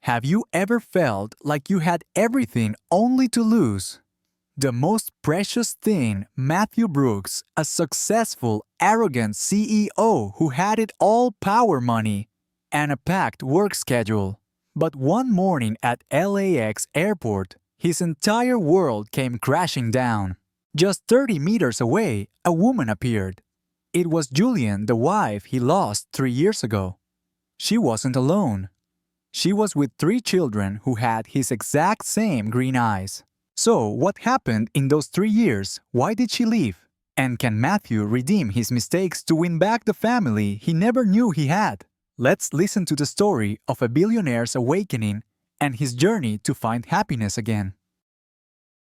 Have you ever felt like you had everything only to lose? The most precious thing, Matthew Brooks, a successful, arrogant CEO who had it all power money and a packed work schedule. But one morning at LAX airport, his entire world came crashing down. Just 30 meters away, a woman appeared. It was Julian, the wife he lost 3 years ago. She wasn't alone. She was with 3 children who had his exact same green eyes. So, what happened in those 3 years? Why did she leave? And can Matthew redeem his mistakes to win back the family he never knew he had? Let's listen to the story of a billionaire's awakening and his journey to find happiness again.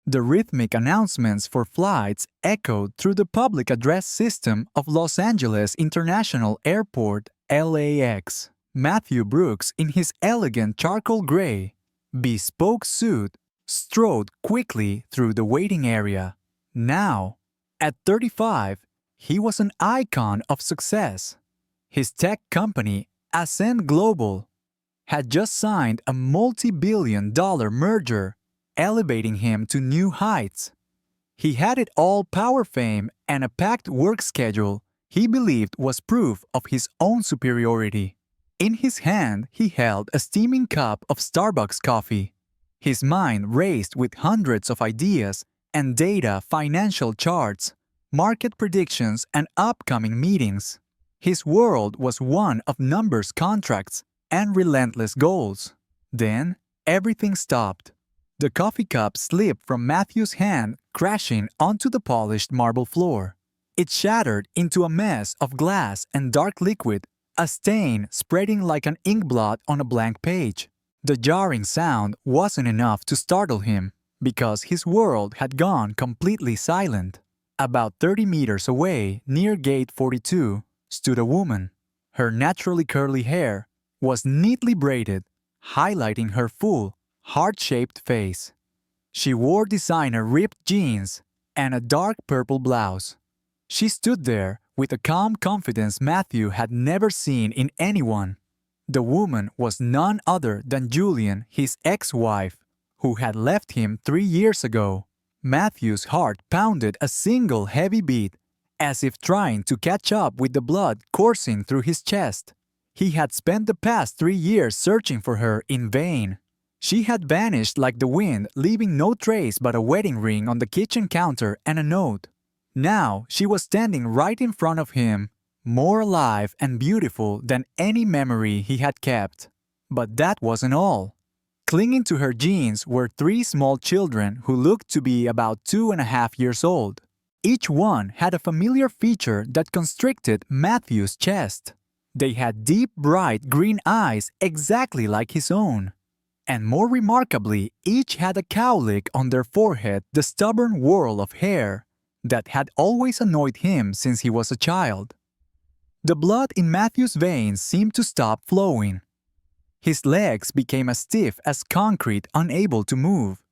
The rhythmic announcements for flights echoed through the public address system of Los Angeles International Airport, LAX. Matthew Brooks, in his elegant charcoal gray, bespoke suit, strode quickly through the waiting area. Now, at 35, he was an icon of success. His tech company, Ascend Global, had just signed a multi-billion-dollar merger, elevating him to new heights. He had it all: power, fame, and a packed work schedule he believed was proof of his own superiority. In his hand, he held a steaming cup of Starbucks coffee. His mind raced with hundreds of ideas and data, financial charts, market predictions, and upcoming meetings. His world was one of numbers, contracts, and relentless goals. Then, everything stopped. The coffee cup slipped from Matthew's hand, crashing onto the polished marble floor. It shattered into a mess of glass and dark liquid, a stain spreading like an ink blot on a blank page. The jarring sound wasn't enough to startle him, because his world had gone completely silent. About 30 meters away, near gate 42, stood a woman. Her naturally curly hair was neatly braided, highlighting her full, heart-shaped face. She wore designer ripped jeans and a dark purple blouse. She stood there with a calm confidence Matthew had never seen in anyone. The woman was none other than Julian, his ex-wife, who had left him 3 years ago. Matthew's heart pounded a single heavy beat, as if trying to catch up with the blood coursing through his chest. He had spent the past 3 years searching for her in vain. She had vanished like the wind, leaving no trace but a wedding ring on the kitchen counter and a note. Now she was standing right in front of him, more alive and beautiful than any memory he had kept. But that wasn't all. Clinging to her jeans were 3 small children who looked to be about 2.5 years old. Each one had a familiar feature that constricted Matthew's chest. They had deep, bright green eyes exactly like his own. And more remarkably, each had a cowlick on their forehead, the stubborn whorl of hair that had always annoyed him since he was a child. The blood in Matthew's veins seemed to stop flowing. His legs became as stiff as concrete, unable to move.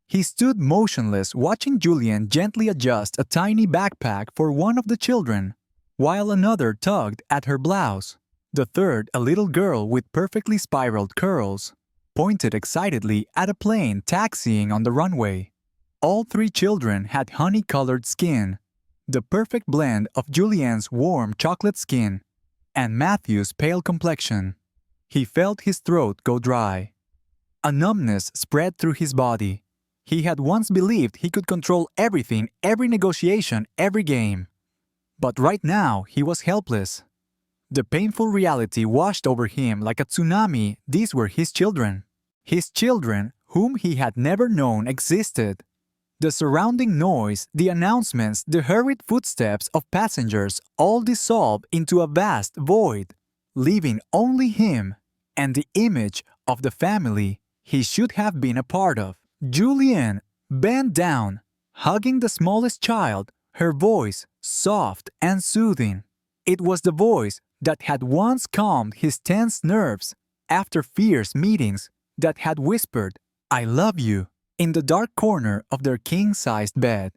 He stood motionless, watching Julian gently adjust a tiny backpack for one of the children, while another tugged at her blouse. The third, a little girl with perfectly spiraled curls, pointed excitedly at a plane taxiing on the runway. All 3 children had honey-colored skin, the perfect blend of Julian's warm chocolate skin and Matthew's pale complexion. He felt his throat go dry. A numbness spread through his body. He had once believed he could control everything, every negotiation, every game. But right now, he was helpless. The painful reality washed over him like a tsunami. These were his children. His children, whom he had never known existed. The surrounding noise, the announcements, the hurried footsteps of passengers all dissolved into a vast void, leaving only him and the image of the family he should have been a part of. Julian bent down, hugging the smallest child, her voice soft and soothing. It was the voice that had once calmed his tense nerves after fierce meetings, that had whispered, "I love you," in the dark corner of their king-sized bed.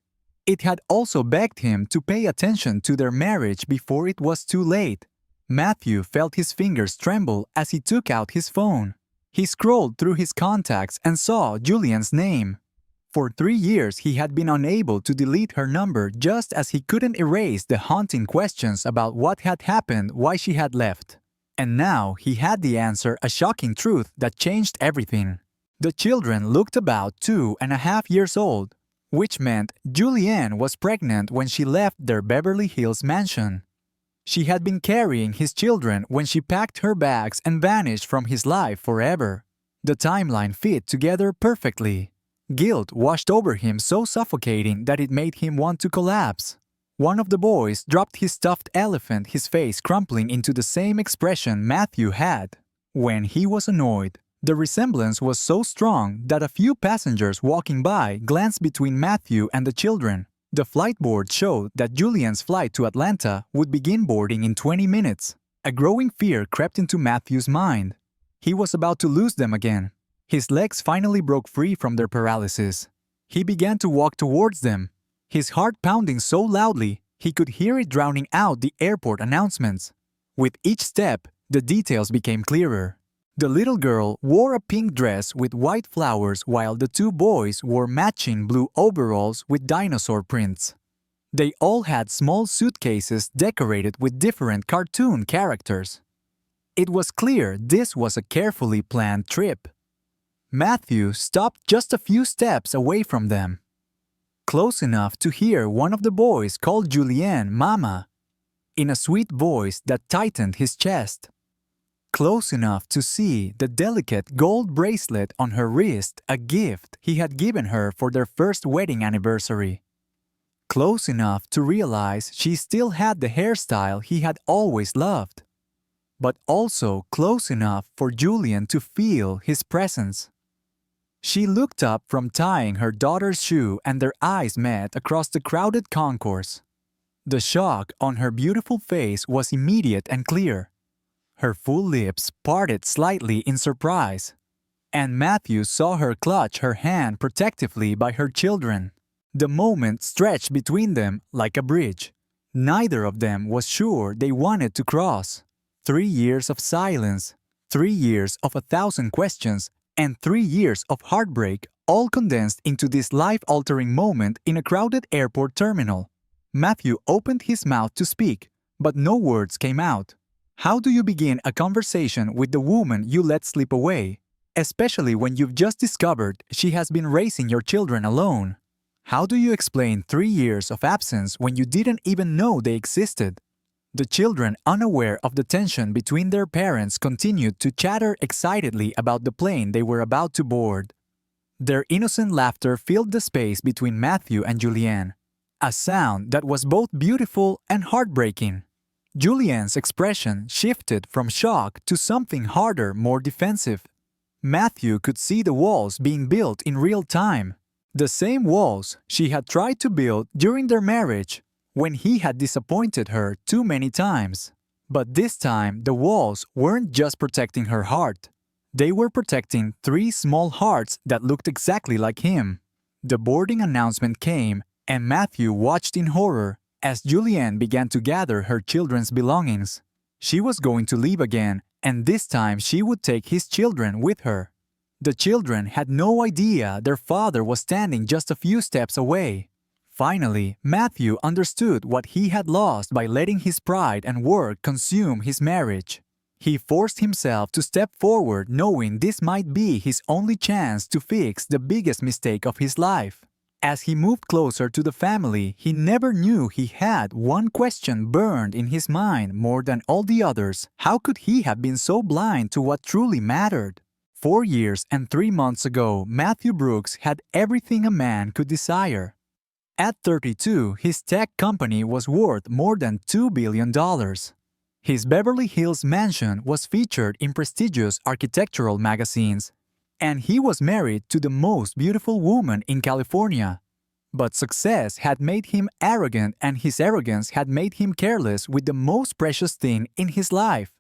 It had also begged him to pay attention to their marriage before it was too late. Matthew felt his fingers tremble as he took out his phone. He scrolled through his contacts and saw Julian's name. For 3 years he had been unable to delete her number, just as he couldn't erase the haunting questions about what had happened, why she had left. And now he had the answer, a shocking truth that changed everything. The children looked about 2.5 years old, which meant Julianne was pregnant when she left their Beverly Hills mansion. She had been carrying his children when she packed her bags and vanished from his life forever. The timeline fit together perfectly. Guilt washed over him, so suffocating that it made him want to collapse. One of the boys dropped his stuffed elephant, his face crumpling into the same expression Matthew had when he was annoyed. The resemblance was so strong that a few passengers walking by glanced between Matthew and the children. The flight board showed that Julian's flight to Atlanta would begin boarding in 20 minutes. A growing fear crept into Matthew's mind. He was about to lose them again. His legs finally broke free from their paralysis. He began to walk towards them, his heart pounding so loudly he could hear it drowning out the airport announcements. With each step, the details became clearer. The little girl wore a pink dress with white flowers, while the two boys wore matching blue overalls with dinosaur prints. They all had small suitcases decorated with different cartoon characters. It was clear this was a carefully planned trip. Matthew stopped just a few steps away from them, close enough to hear one of the boys call Julianne Mama, in a sweet voice that tightened his chest. Close enough to see the delicate gold bracelet on her wrist, a gift he had given her for their first wedding anniversary. Close enough to realize she still had the hairstyle he had always loved. But also close enough for Julian to feel his presence. She looked up from tying her daughter's shoe and their eyes met across the crowded concourse. The shock on her beautiful face was immediate and clear. Her full lips parted slightly in surprise, and Matthew saw her clutch her hand protectively by her children. The moment stretched between them like a bridge. Neither of them was sure they wanted to cross. 3 years of silence, 3 years of 1,000 questions, and 3 years of heartbreak, all condensed into this life-altering moment in a crowded airport terminal. Matthew opened his mouth to speak, but no words came out. How do you begin a conversation with the woman you let slip away, especially when you've just discovered she has been raising your children alone? How do you explain 3 years of absence when you didn't even know they existed? The children, unaware of the tension between their parents, continued to chatter excitedly about the plane they were about to board. Their innocent laughter filled the space between Matthew and Julianne, a sound that was both beautiful and heartbreaking. Julianne's expression shifted from shock to something harder, more defensive. Matthew could see the walls being built in real time, the same walls she had tried to build during their marriage, when he had disappointed her too many times. But this time, the walls weren't just protecting her heart. They were protecting 3 small hearts that looked exactly like him. The boarding announcement came, and Matthew watched in horror as Julianne began to gather her children's belongings. She was going to leave again, and this time she would take his children with her. The children had no idea their father was standing just a few steps away. Finally, Matthew understood what he had lost by letting his pride and work consume his marriage. He forced himself to step forward, knowing this might be his only chance to fix the biggest mistake of his life. As he moved closer to the family, he never knew he had one question burned in his mind more than all the others. How could he have been so blind to what truly mattered? 4 years and 3 months ago, Matthew Brooks had everything a man could desire. At 32, his tech company was worth more than $2 billion. His Beverly Hills mansion was featured in prestigious architectural magazines, and he was married to the most beautiful woman in California. But success had made him arrogant, and his arrogance had made him careless with the most precious thing in his life.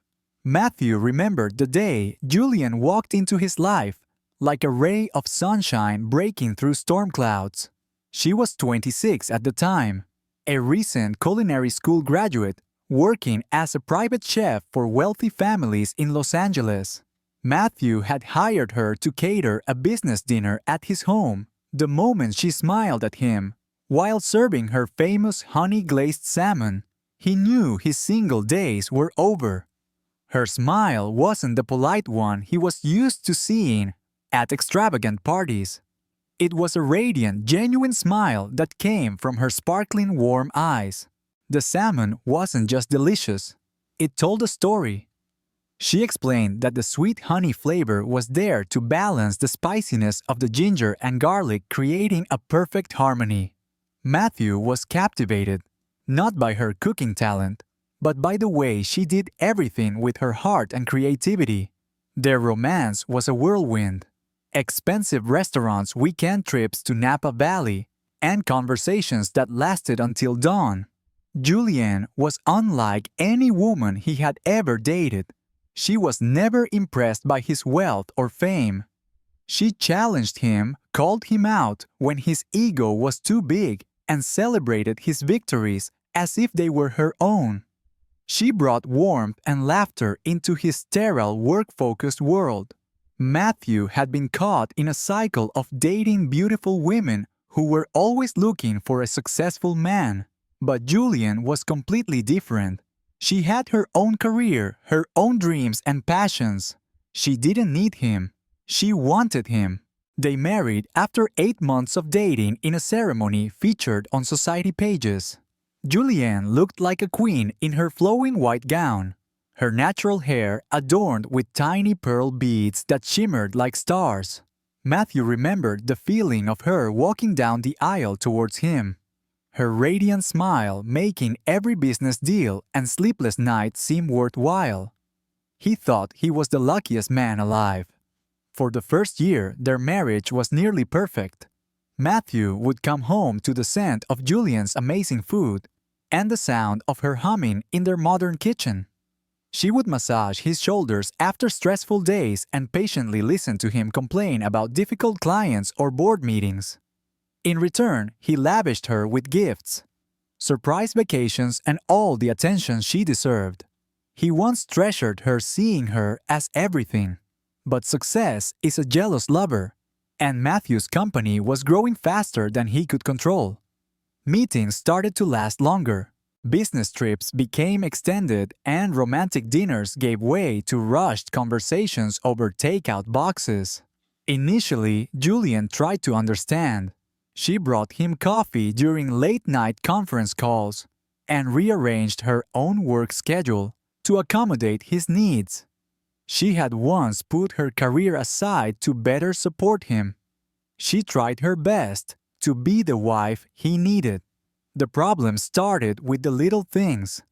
Matthew remembered the day Julian walked into his life, like a ray of sunshine breaking through storm clouds. She was 26 at the time, a recent culinary school graduate, working as a private chef for wealthy families in Los Angeles. Matthew had hired her to cater a business dinner at his home. The moment she smiled at him, while serving her famous honey-glazed salmon, he knew his single days were over. Her smile wasn't the polite one he was used to seeing at extravagant parties. It was a radiant, genuine smile that came from her sparkling warm eyes. The salmon wasn't just delicious, it told a story. She explained that the sweet honey flavor was there to balance the spiciness of the ginger and garlic, creating a perfect harmony. Matthew was captivated, not by her cooking talent, but by the way she did everything with her heart and creativity. Their romance was a whirlwind. Expensive restaurants, weekend trips to Napa Valley, and conversations that lasted until dawn. Julianne was unlike any woman he had ever dated. She was never impressed by his wealth or fame. She challenged him, called him out when his ego was too big, and celebrated his victories as if they were her own. She brought warmth and laughter into his sterile, work-focused world. Matthew had been caught in a cycle of dating beautiful women who were always looking for a successful man. But Julianne was completely different. She had her own career, her own dreams and passions. She didn't need him. She wanted him. They married after 8 months of dating in a ceremony featured on society pages. Julianne looked like a queen in her flowing white gown, her natural hair adorned with tiny pearl beads that shimmered like stars. Matthew remembered the feeling of her walking down the aisle towards him, her radiant smile making every business deal and sleepless night seem worthwhile. He thought he was the luckiest man alive. For the first year, their marriage was nearly perfect. Matthew would come home to the scent of Julianne's amazing food and the sound of her humming in their modern kitchen. She would massage his shoulders after stressful days and patiently listen to him complain about difficult clients or board meetings. In return, he lavished her with gifts, surprise vacations, and all the attention she deserved. He once treasured her, seeing her as everything. But success is a jealous lover, and Matthew's company was growing faster than he could control. Meetings started to last longer. Business trips became extended, and romantic dinners gave way to rushed conversations over takeout boxes. Initially, Julianne tried to understand. She brought him coffee during late-night conference calls and rearranged her own work schedule to accommodate his needs. She had once put her career aside to better support him. She tried her best to be the wife he needed. The problem started with the little things.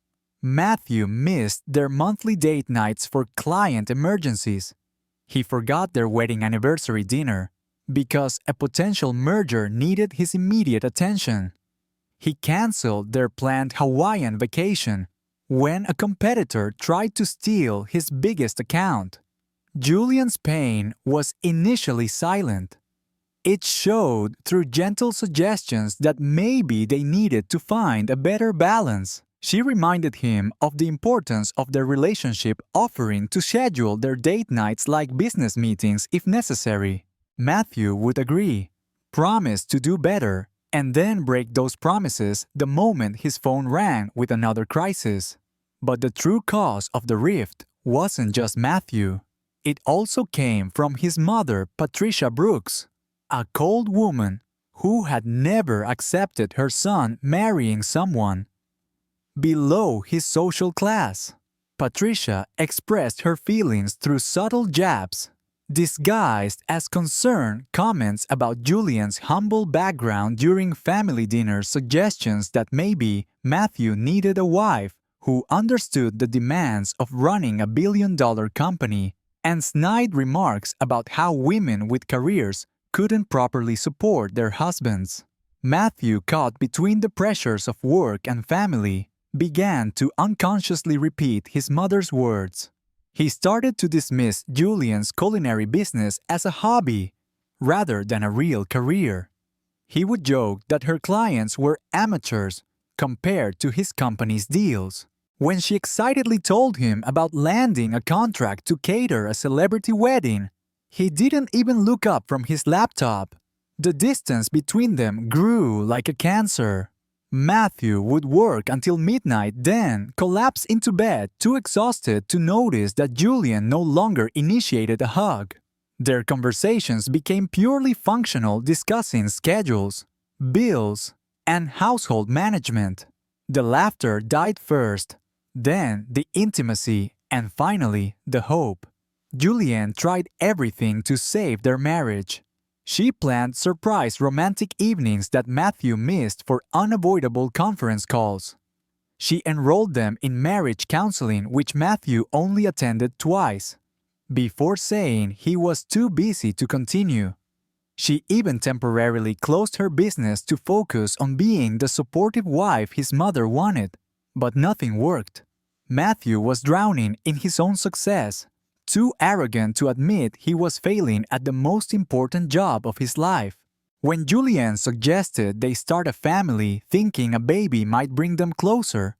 Matthew missed their monthly date nights for client emergencies. He forgot their wedding anniversary dinner because a potential merger needed his immediate attention. He canceled their planned Hawaiian vacation when a competitor tried to steal his biggest account. Julian's pain was initially silent. It showed through gentle suggestions that maybe they needed to find a better balance. She reminded him of the importance of their relationship, offering to schedule their date nights like business meetings if necessary. Matthew would agree, promise to do better, and then break those promises the moment his phone rang with another crisis. But the true cause of the rift wasn't just Matthew. It also came from his mother, Patricia Brooks, a cold woman who had never accepted her son marrying someone below his social class. Patricia expressed her feelings through subtle jabs, disguised as concerned comments about Julian's humble background during family dinners, suggestions that maybe Matthew needed a wife who understood the demands of running a billion-dollar company, and snide remarks about how women with careers couldn't properly support their husbands. Matthew, caught between the pressures of work and family, began to unconsciously repeat his mother's words. He started to dismiss Julian's culinary business as a hobby rather than a real career. He would joke that her clients were amateurs compared to his company's deals. When she excitedly told him about landing a contract to cater a celebrity wedding, he didn't even look up from his laptop. The distance between them grew like a cancer. Matthew would work until midnight, then collapse into bed, too exhausted to notice that Julian no longer initiated a hug. Their conversations became purely functional, discussing schedules, bills, and household management. The laughter died first, then the intimacy, and finally the hope. Julianne tried everything to save their marriage. She planned surprise romantic evenings that Matthew missed for unavoidable conference calls. She enrolled them in marriage counseling, which Matthew only attended twice, before saying he was too busy to continue. She even temporarily closed her business to focus on being the supportive wife his mother wanted, but nothing worked. Matthew was drowning in his own success, too arrogant to admit he was failing at the most important job of his life. When Julianne suggested they start a family thinking a baby might bring them closer,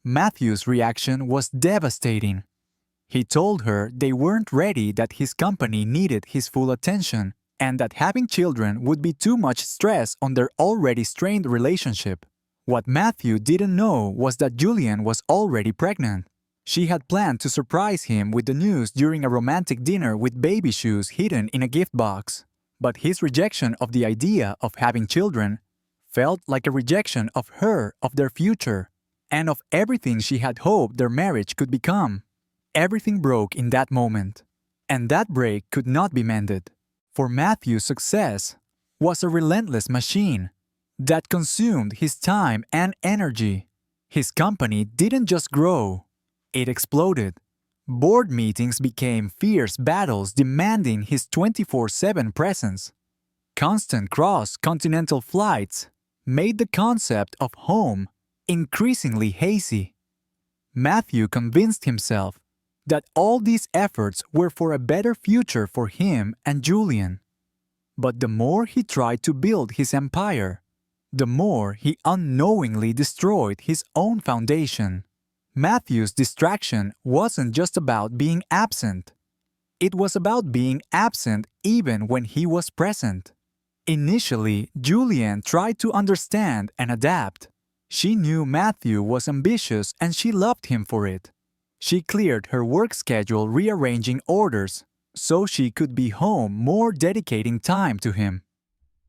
Matthew's reaction was devastating. He told her they weren't ready, that his company needed his full attention, and that having children would be too much stress on their already strained relationship. What Matthew didn't know was that Julianne was already pregnant. She had planned to surprise him with the news during a romantic dinner with baby shoes hidden in a gift box. But his rejection of the idea of having children felt like a rejection of her, of their future, and of everything she had hoped their marriage could become. Everything broke in that moment, and that break could not be mended. For Matthew's success was a relentless machine that consumed his time and energy. His company didn't just grow, it exploded. Board meetings became fierce battles demanding his 24/7 presence. Constant cross-continental flights made the concept of home increasingly hazy. Matthew convinced himself that all these efforts were for a better future for him and Julian. But the more he tried to build his empire, the more he unknowingly destroyed his own foundation. Matthew's distraction wasn't just about being absent. It was about being absent even when he was present. Initially, Julianne tried to understand and adapt. She knew Matthew was ambitious and she loved him for it. She cleared her work schedule, rearranging orders so she could be home more, dedicating time to him.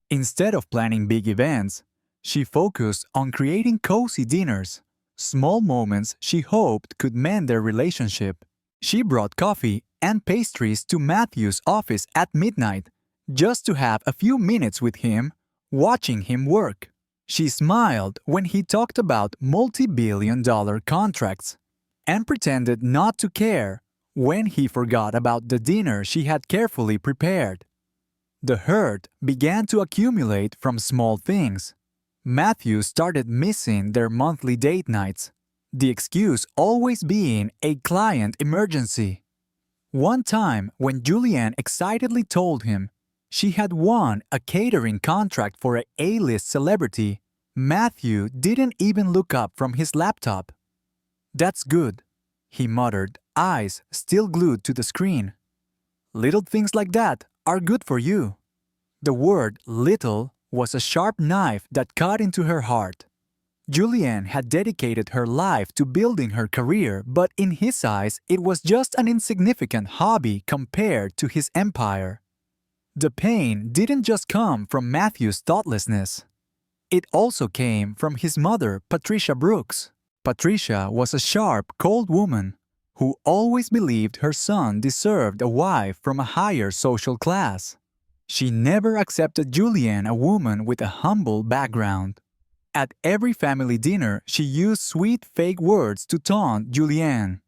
Instead of planning big events, she focused on creating cozy dinners, small moments she hoped could mend their relationship. She brought coffee and pastries to Matthew's office at midnight just to have a few minutes with him, watching him work. She smiled when he talked about multi-billion-dollar contracts and pretended not to care when he forgot about the dinner she had carefully prepared. The hurt began to accumulate from small things. Matthew started missing their monthly date nights, the excuse always being a client emergency. One time, when Julianne excitedly told him she had won a catering contract for an A-list celebrity, Matthew didn't even look up from his laptop. "That's good," he muttered, eyes still glued to the screen. "Little things like that are good for you." The word "little" was a sharp knife that cut into her heart. Julianne had dedicated her life to building her career, but in his eyes it was just an insignificant hobby compared to his empire. The pain didn't just come from Matthew's thoughtlessness. It also came from his mother, Patricia Brooks. Patricia was a sharp, cold woman who always believed her son deserved a wife from a higher social class. She never accepted Julianne, a woman with a humble background. At every family dinner, she used sweet fake words to taunt Julianne.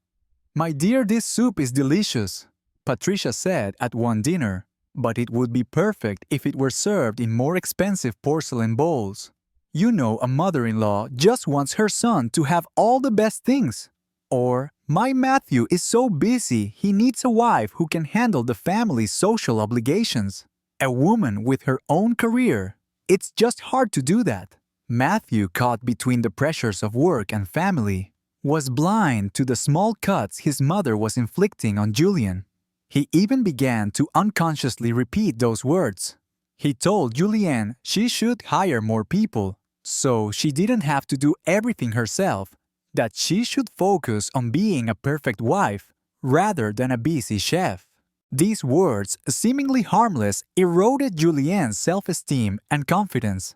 "My dear, this soup is delicious," Patricia said at one dinner, "but it would be perfect if it were served in more expensive porcelain bowls. You know, a mother-in-law just wants her son to have all the best things." Or, "My Matthew is so busy, he needs a wife who can handle the family's social obligations. A woman with her own career. It's just hard to do that." Matthew, caught between the pressures of work and family, was blind to the small cuts his mother was inflicting on Julian. He even began to unconsciously repeat those words. He told Julianne she should hire more people, so she didn't have to do everything herself, that she should focus on being a perfect wife rather than a busy chef. These words, seemingly harmless, eroded Julianne's self-esteem and confidence.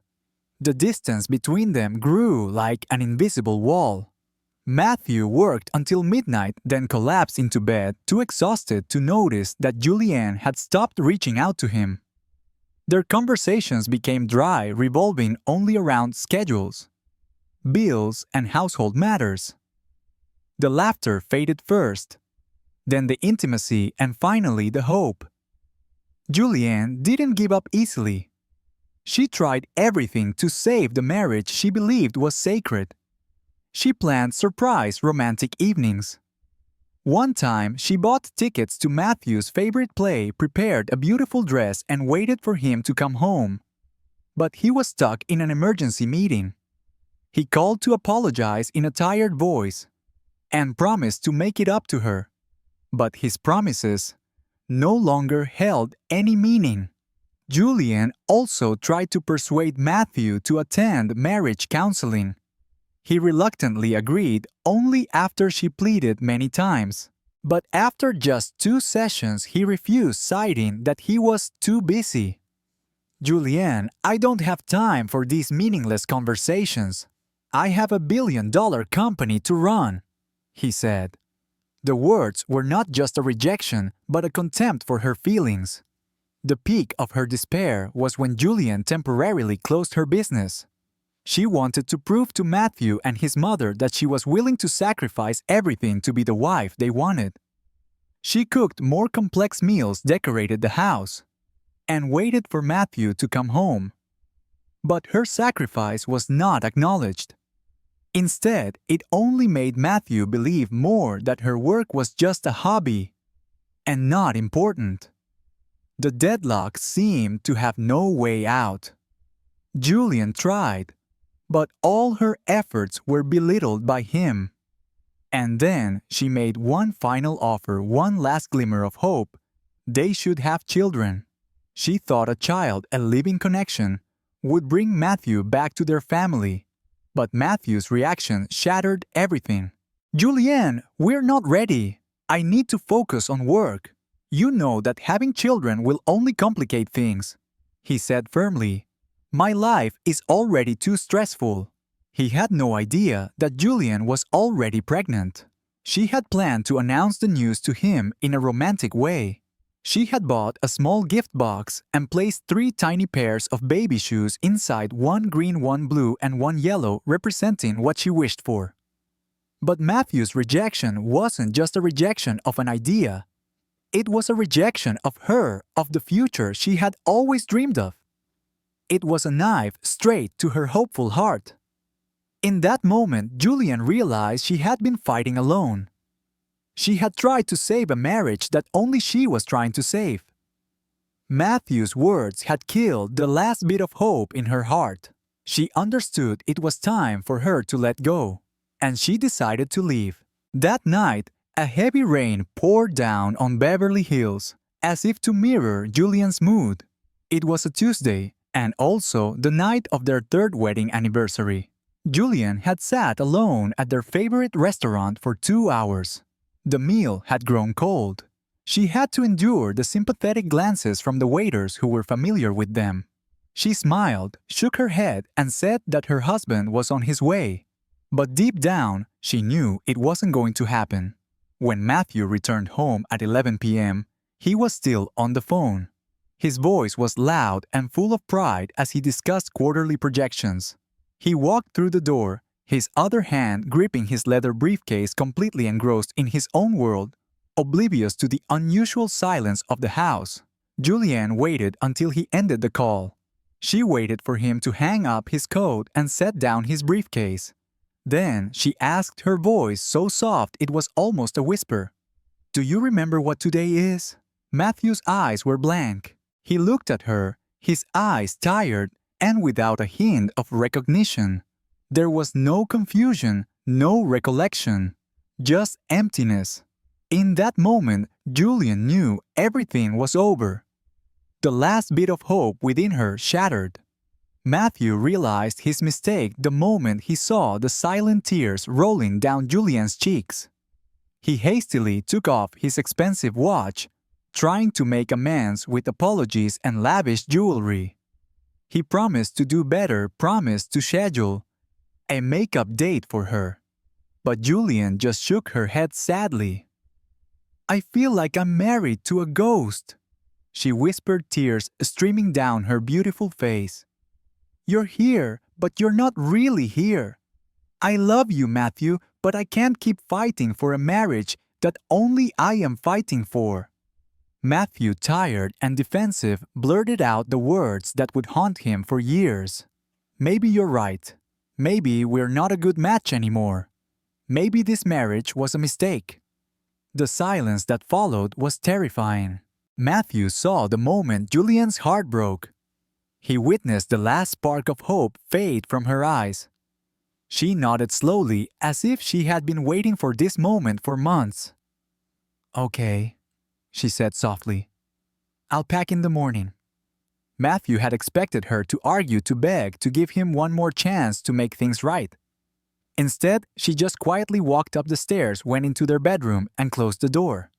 The distance between them grew like an invisible wall. Matthew worked until midnight, then collapsed into bed, too exhausted to notice that Julianne had stopped reaching out to him. Their conversations became dry, revolving only around schedules, bills, and household matters. The laughter faded first, then the intimacy, and finally the hope. Julianne didn't give up easily. She tried everything to save the marriage she believed was sacred. She planned surprise romantic evenings. One time, she bought tickets to Matthew's favorite play, prepared a beautiful dress, and waited for him to come home. But he was stuck in an emergency meeting. He called to apologize in a tired voice and promised to make it up to her. But his promises no longer held any meaning. Julian also tried to persuade Matthew to attend marriage counseling. He reluctantly agreed only after she pleaded many times. But after just 2 sessions, he refused, citing that he was too busy. "Julianne, I don't have time for these meaningless conversations. I have a billion-dollar company to run," he said. The words were not just a rejection, but a contempt for her feelings. The peak of her despair was when Julianne temporarily closed her business. She wanted to prove to Matthew and his mother that she was willing to sacrifice everything to be the wife they wanted. She cooked more complex meals, decorated the house, and waited for Matthew to come home. But her sacrifice was not acknowledged. Instead, it only made Matthew believe more that her work was just a hobby and not important. The deadlock seemed to have no way out. Julian tried, but all her efforts were belittled by him. And then she made one final offer, one last glimmer of hope. They should have children. She thought a child, a living connection, would bring Matthew back to their family. But Matthew's reaction shattered everything. "Julianne, we're not ready. I need to focus on work. You know that having children will only complicate things," he said firmly. "My life is already too stressful." He had no idea that Julianne was already pregnant. She had planned to announce the news to him in a romantic way. She had bought a small gift box and placed 3 tiny pairs of baby shoes inside, 1 green, 1 blue, and 1 yellow, representing what she wished for. But Matthew's rejection wasn't just a rejection of an idea. It was a rejection of her, of the future she had always dreamed of. It was a knife straight to her hopeful heart. In that moment, Julianne realized she had been fighting alone. She had tried to save a marriage that only she was trying to save. Matthew's words had killed the last bit of hope in her heart. She understood it was time for her to let go, and she decided to leave. That night, a heavy rain poured down on Beverly Hills, as if to mirror Julian's mood. It was a Tuesday, and also the night of their 3rd wedding anniversary. Julianne had sat alone at their favorite restaurant for 2 hours. The meal had grown cold. She had to endure the sympathetic glances from the waiters who were familiar with them. She smiled, shook her head, and said that her husband was on his way. But deep down, she knew it wasn't going to happen. When Matthew returned home at 11 p.m., he was still on the phone. His voice was loud and full of pride as he discussed quarterly projections. He walked through the door, his other hand gripping his leather briefcase, completely engrossed in his own world, oblivious to the unusual silence of the house. Julianne waited until he ended the call. She waited for him to hang up his coat and set down his briefcase. Then she asked, her voice so soft it was almost a whisper, "Do you remember what today is?" Matthew's eyes were blank. He looked at her, his eyes tired and without a hint of recognition. There was no confusion, No recollection, just emptiness. In that moment, Julian knew everything was over. The last bit of hope within her shattered. Matthew realized his mistake the moment he saw the silent tears rolling down Julian's cheeks. He hastily took off his expensive watch, trying to make amends with apologies and lavish jewelry. He promised to do better, promised to schedule a makeup date for her. But Julian just shook her head sadly. "I feel like I'm married to a ghost," she whispered, tears streaming down her beautiful face. "You're here, but you're not really here. I love you, Matthew, but I can't keep fighting for a marriage that only I am fighting for." Matthew, tired and defensive, blurted out the words that would haunt him for years. "Maybe you're right. Maybe we're not a good match anymore. Maybe this marriage was a mistake." The silence that followed was terrifying. Matthew saw the moment Julian's heart broke. He witnessed the last spark of hope fade from her eyes. She nodded slowly, as if she had been waiting for this moment for months. "Okay," she said softly. "I'll pack in the morning." Matthew had expected her to argue, to beg, to give him one more chance to make things right. Instead, she just quietly walked up the stairs, went into their bedroom, and closed the door.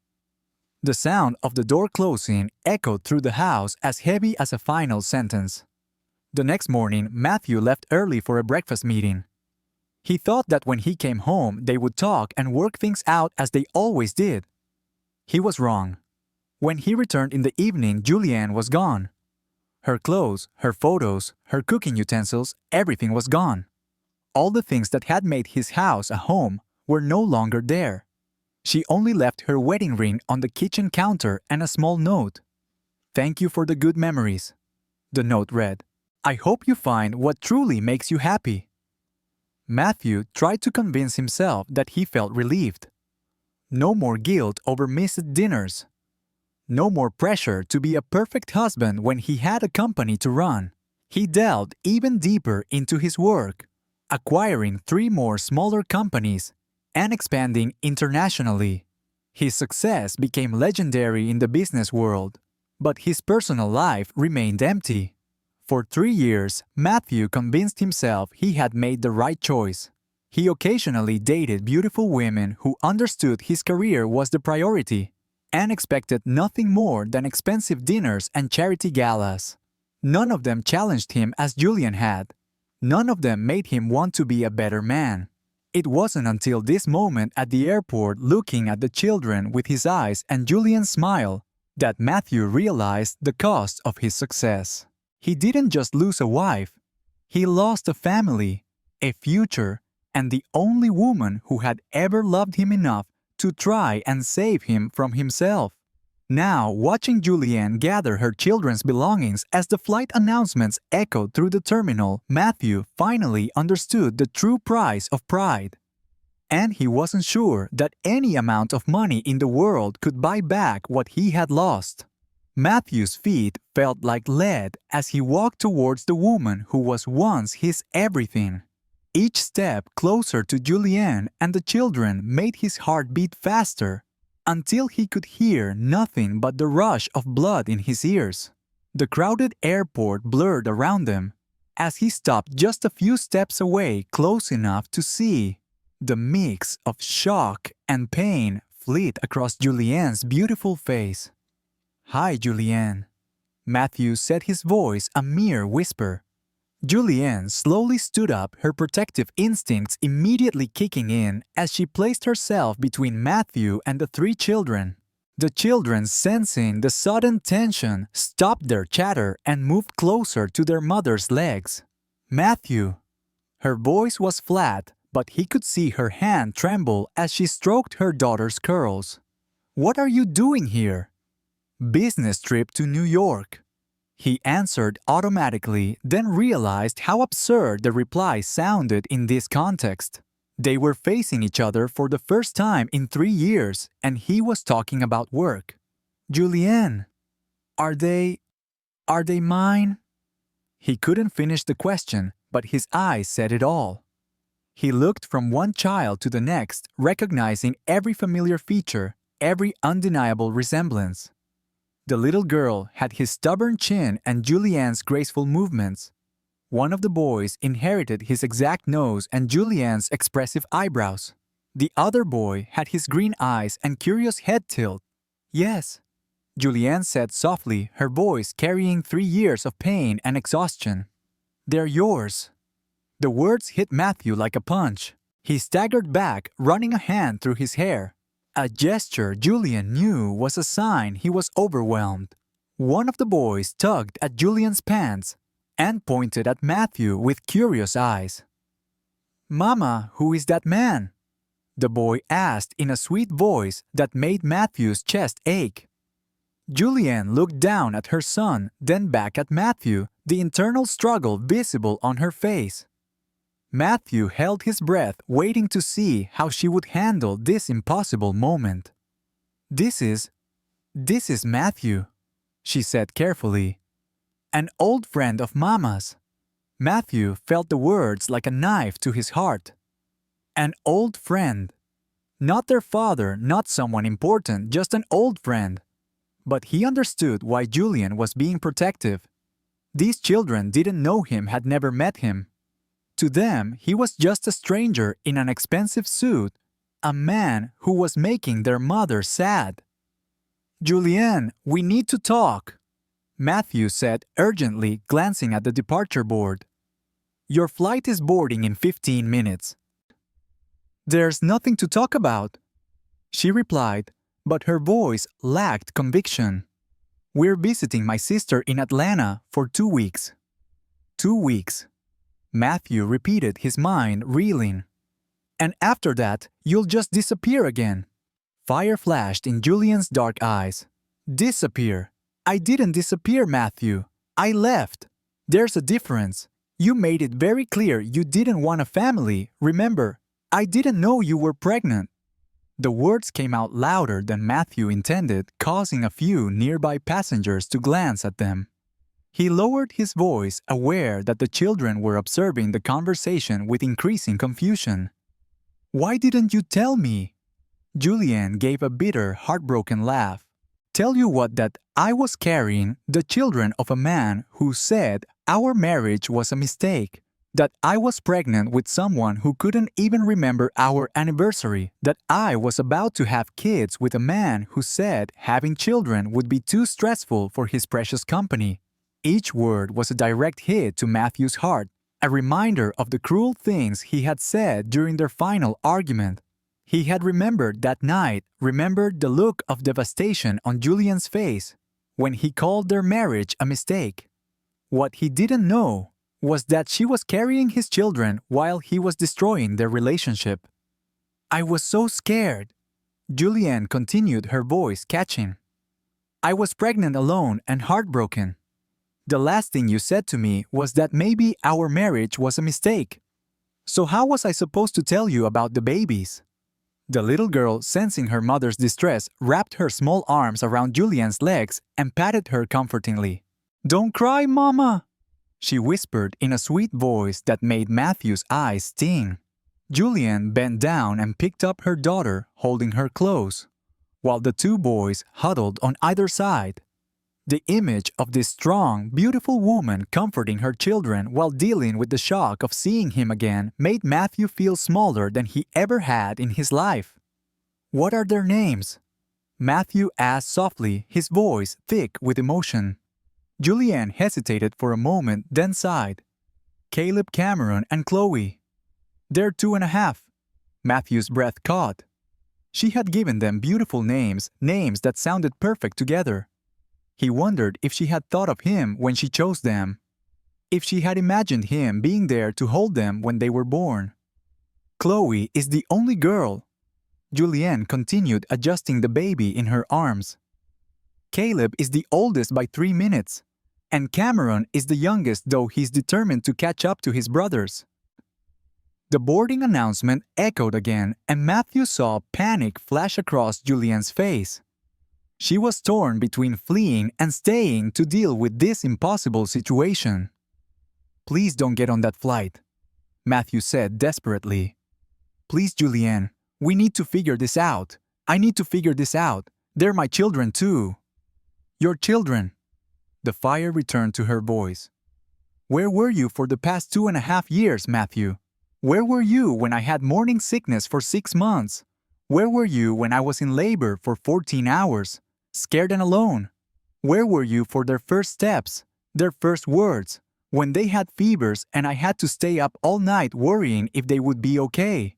The sound of the door closing echoed through the house, as heavy as a final sentence. The next morning, Matthew left early for a breakfast meeting. He thought that when he came home, they would talk and work things out as they always did. He was wrong. When he returned in the evening, Julianne was gone. Her clothes, her photos, her cooking utensils, everything was gone. All the things that had made his house a home were no longer there. She only left her wedding ring on the kitchen counter and a small note. "Thank you for the good memories." The note read, "I hope you find what truly makes you happy." Matthew tried to convince himself that he felt relieved. No more guilt over missed dinners. No more pressure to be a perfect husband when he had a company to run. He delved even deeper into his work, acquiring 3 more smaller companies and expanding internationally. His success became legendary in the business world, but his personal life remained empty. For 3 years, Matthew convinced himself he had made the right choice. He occasionally dated beautiful women who understood his career was the priority and expected nothing more than expensive dinners and charity galas. None of them challenged him as Julian had. None of them made him want to be a better man. It wasn't until this moment at the airport, looking at the children with his eyes and Julian's smile, that Matthew realized the cost of his success. He didn't just lose a wife. He lost a family, a future, and the only woman who had ever loved him enough to try and save him from himself. Now, watching Julianne gather her children's belongings as the flight announcements echoed through the terminal, Matthew finally understood the true price of pride. And he wasn't sure that any amount of money in the world could buy back what he had lost. Matthew's feet felt like lead as he walked towards the woman who was once his everything. Each step closer to Julianne and the children made his heart beat faster, until he could hear nothing but the rush of blood in his ears. The crowded airport blurred around them as he stopped just a few steps away, close enough to see the mix of shock and pain flit across Julianne's beautiful face. "Hi, Julianne," Matthew said, his voice a mere whisper. Julianne slowly stood up, her protective instincts immediately kicking in as she placed herself between Matthew and the 3 children. The children, sensing the sudden tension, stopped their chatter and moved closer to their mother's legs. "Matthew." Her voice was flat, but he could see her hand tremble as she stroked her daughter's curls. "What are you doing here?" "Business trip to New York." He answered automatically, then realized how absurd the reply sounded in this context. They were facing each other for the first time in 3 years, and he was talking about work. "Julianne, are they mine?" He couldn't finish the question, but his eyes said it all. He looked from one child to the next, recognizing every familiar feature, every undeniable resemblance. The little girl had his stubborn chin and Julianne's graceful movements. One of the boys inherited his exact nose and Julianne's expressive eyebrows. The other boy had his green eyes and curious head tilt. "Yes," Julianne said softly, her voice carrying 3 years of pain and exhaustion. "They're yours." The words hit Matthew like a punch. He staggered back, running a hand through his hair. A gesture Julian knew was a sign he was overwhelmed. One of the boys tugged at Julian's pants and pointed at Matthew with curious eyes. "Mama, who is that man?" the boy asked in a sweet voice that made Matthew's chest ache. Julianne looked down at her son, then back at Matthew, the internal struggle visible on her face. Matthew held his breath, waiting to see how she would handle this impossible moment. This is Matthew," she said carefully. "An old friend of Mama's." Matthew felt the words like a knife to his heart. An old friend. Not their father, not someone important, just an old friend. But he understood why Julian was being protective. These children didn't know him, had never met him. To them, he was just a stranger in an expensive suit, a man who was making their mother sad. "Julianne, we need to talk," Matthew said urgently, glancing at the departure board. "Your flight is boarding in 15 minutes. "There's nothing to talk about," she replied, but her voice lacked conviction. "We're visiting my sister in Atlanta for 2 weeks." 2 weeks. Matthew repeated, his mind reeling. "And after that, you'll just disappear again." Fire flashed in Julian's dark eyes. "Disappear? I didn't disappear, Matthew. I left. There's a difference. You made it very clear you didn't want a family, remember? I didn't know you were pregnant." The words came out louder than Matthew intended, causing a few nearby passengers to glance at them. He lowered his voice, aware that the children were observing the conversation with increasing confusion. "Why didn't you tell me?" Julianne gave a bitter, heartbroken laugh. "Tell you what, that I was carrying the children of a man who said our marriage was a mistake, that I was pregnant with someone who couldn't even remember our anniversary, that I was about to have kids with a man who said having children would be too stressful for his precious company." Each word was a direct hit to Matthew's heart, a reminder of the cruel things he had said during their final argument. He had remembered that night, remembered the look of devastation on Julian's face when he called their marriage a mistake. What he didn't know was that she was carrying his children while he was destroying their relationship. "I was so scared," Julianne continued, her voice catching. "I was pregnant alone and heartbroken. The last thing you said to me was that maybe our marriage was a mistake. So how was I supposed to tell you about the babies?" The little girl, sensing her mother's distress, wrapped her small arms around Julianne's legs and patted her comfortingly. "Don't cry, Mama," she whispered in a sweet voice that made Matthew's eyes sting. Julianne bent down and picked up her daughter, holding her close, while the 2 boys huddled on either side. The image of this strong, beautiful woman comforting her children while dealing with the shock of seeing him again made Matthew feel smaller than he ever had in his life. "What are their names?" Matthew asked softly, his voice thick with emotion. Julianne hesitated for a moment, then sighed. "Caleb, Cameron, and Chloe. They're 2.5. Matthew's breath caught. She had given them beautiful names, names that sounded perfect together. He wondered if she had thought of him when she chose them, if she had imagined him being there to hold them when they were born. "Chloe is the only girl," Julianne continued, adjusting the baby in her arms. "Caleb is the oldest by 3 minutes, and Cameron is the youngest, though he's determined to catch up to his brothers." The boarding announcement echoed again, and Matthew saw panic flash across Julianne's face. She was torn between fleeing and staying to deal with this impossible situation. "Please don't get on that flight," Matthew said desperately. Please, Julianne, we need to figure this out. I need to figure this out. They're my children too. Your children. The fire returned to her voice. Where were you for the past 2.5 years, Matthew? Where were you when I had morning sickness for 6 months? Where were you when I was in labor for 14 hours, scared and alone? Where were you for their first steps, their first words, when they had fevers and I had to stay up all night worrying if they would be okay?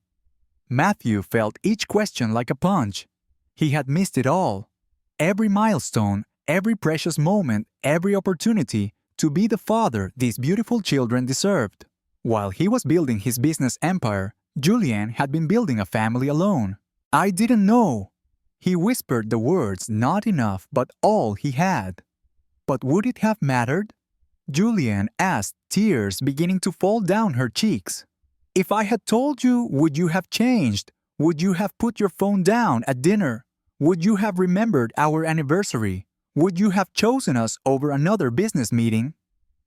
Matthew felt each question like a punch. He had missed it all. Every milestone, every precious moment, every opportunity to be the father these beautiful children deserved. While he was building his business empire, Julianne had been building a family alone. I didn't know. He whispered the words not enough but all he had. But would it have mattered? Julianne asked, tears beginning to fall down her cheeks. If I had told you, would you have changed? Would you have put your phone down at dinner? Would you have remembered our anniversary? Would you have chosen us over another business meeting?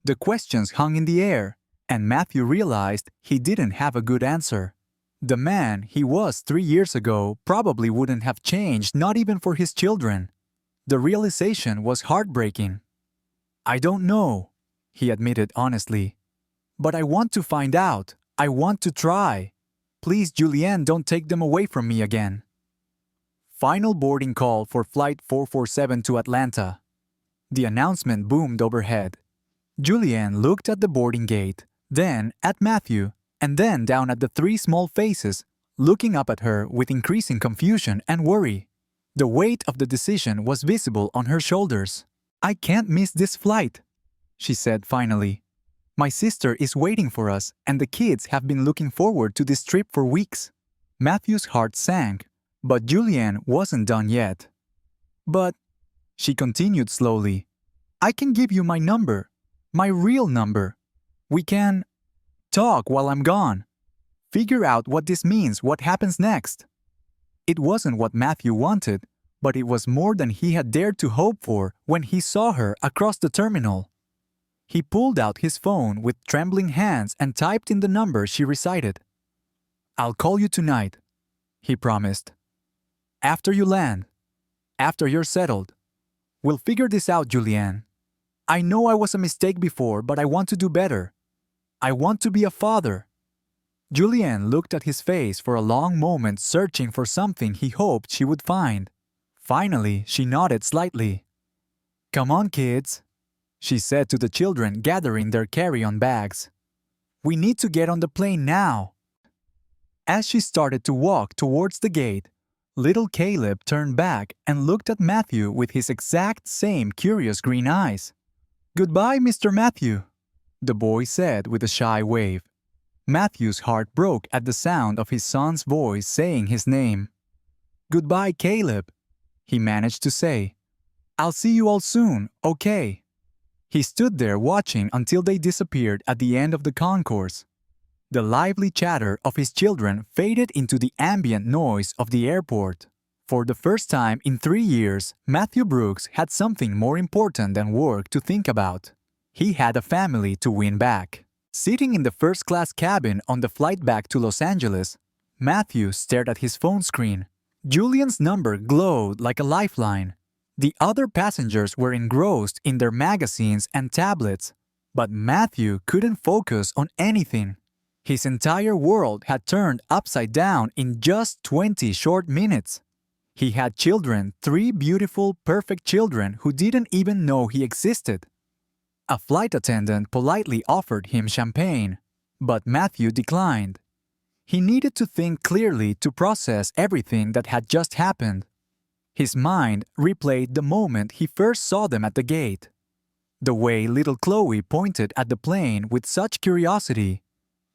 The questions hung in the air, and Matthew realized he didn't have a good answer. The man he was 3 years ago probably wouldn't have changed, not even for his children. The realization was heartbreaking. I don't know, he admitted honestly. But I want to find out. I want to try. Please, Julianne, don't take them away from me again. Final boarding call for Flight 447 to Atlanta. The announcement boomed overhead. Julianne looked at the boarding gate, then at Matthew, and then down at the 3 small faces, looking up at her with increasing confusion and worry. The weight of the decision was visible on her shoulders. I can't miss this flight, she said finally. My sister is waiting for us, and the kids have been looking forward to this trip for weeks. Matthew's heart sank, but Julianne wasn't done yet. But, she continued slowly, I can give you my number. My real number. We can talk while I'm gone. Figure out what this means, what happens next. It wasn't what Matthew wanted, but it was more than he had dared to hope for when he saw her across the terminal. He pulled out his phone with trembling hands and typed in the number she recited. I'll call you tonight, he promised. After you land. After you're settled. We'll figure this out, Julianne. I know I was a mistake before, but I want to do better. I want to be a father. Julianne looked at his face for a long moment, searching for something he hoped she would find. Finally, she nodded slightly. Come on, kids, she said to the children gathering their carry-on bags. We need to get on the plane now. As she started to walk towards the gate, little Caleb turned back and looked at Matthew with his exact same curious green eyes. Goodbye, Mr. Matthew, the boy said with a shy wave. Matthew's heart broke at the sound of his son's voice saying his name. Goodbye, Caleb, he managed to say. I'll see you all soon, okay? He stood there watching until they disappeared at the end of the concourse. The lively chatter of his children faded into the ambient noise of the airport. For the first time in 3 years, Matthew Brooks had something more important than work to think about. He had a family to win back. Sitting in the first-class cabin on the flight back to Los Angeles, Matthew stared at his phone screen. Julian's number glowed like a lifeline. The other passengers were engrossed in their magazines and tablets, but Matthew couldn't focus on anything. His entire world had turned upside down in just 20 short minutes. He had children, 3 beautiful, perfect children who didn't even know he existed. A flight attendant politely offered him champagne, but Matthew declined. He needed to think clearly to process everything that had just happened. His mind replayed the moment he first saw them at the gate. The way little Chloe pointed at the plane with such curiosity.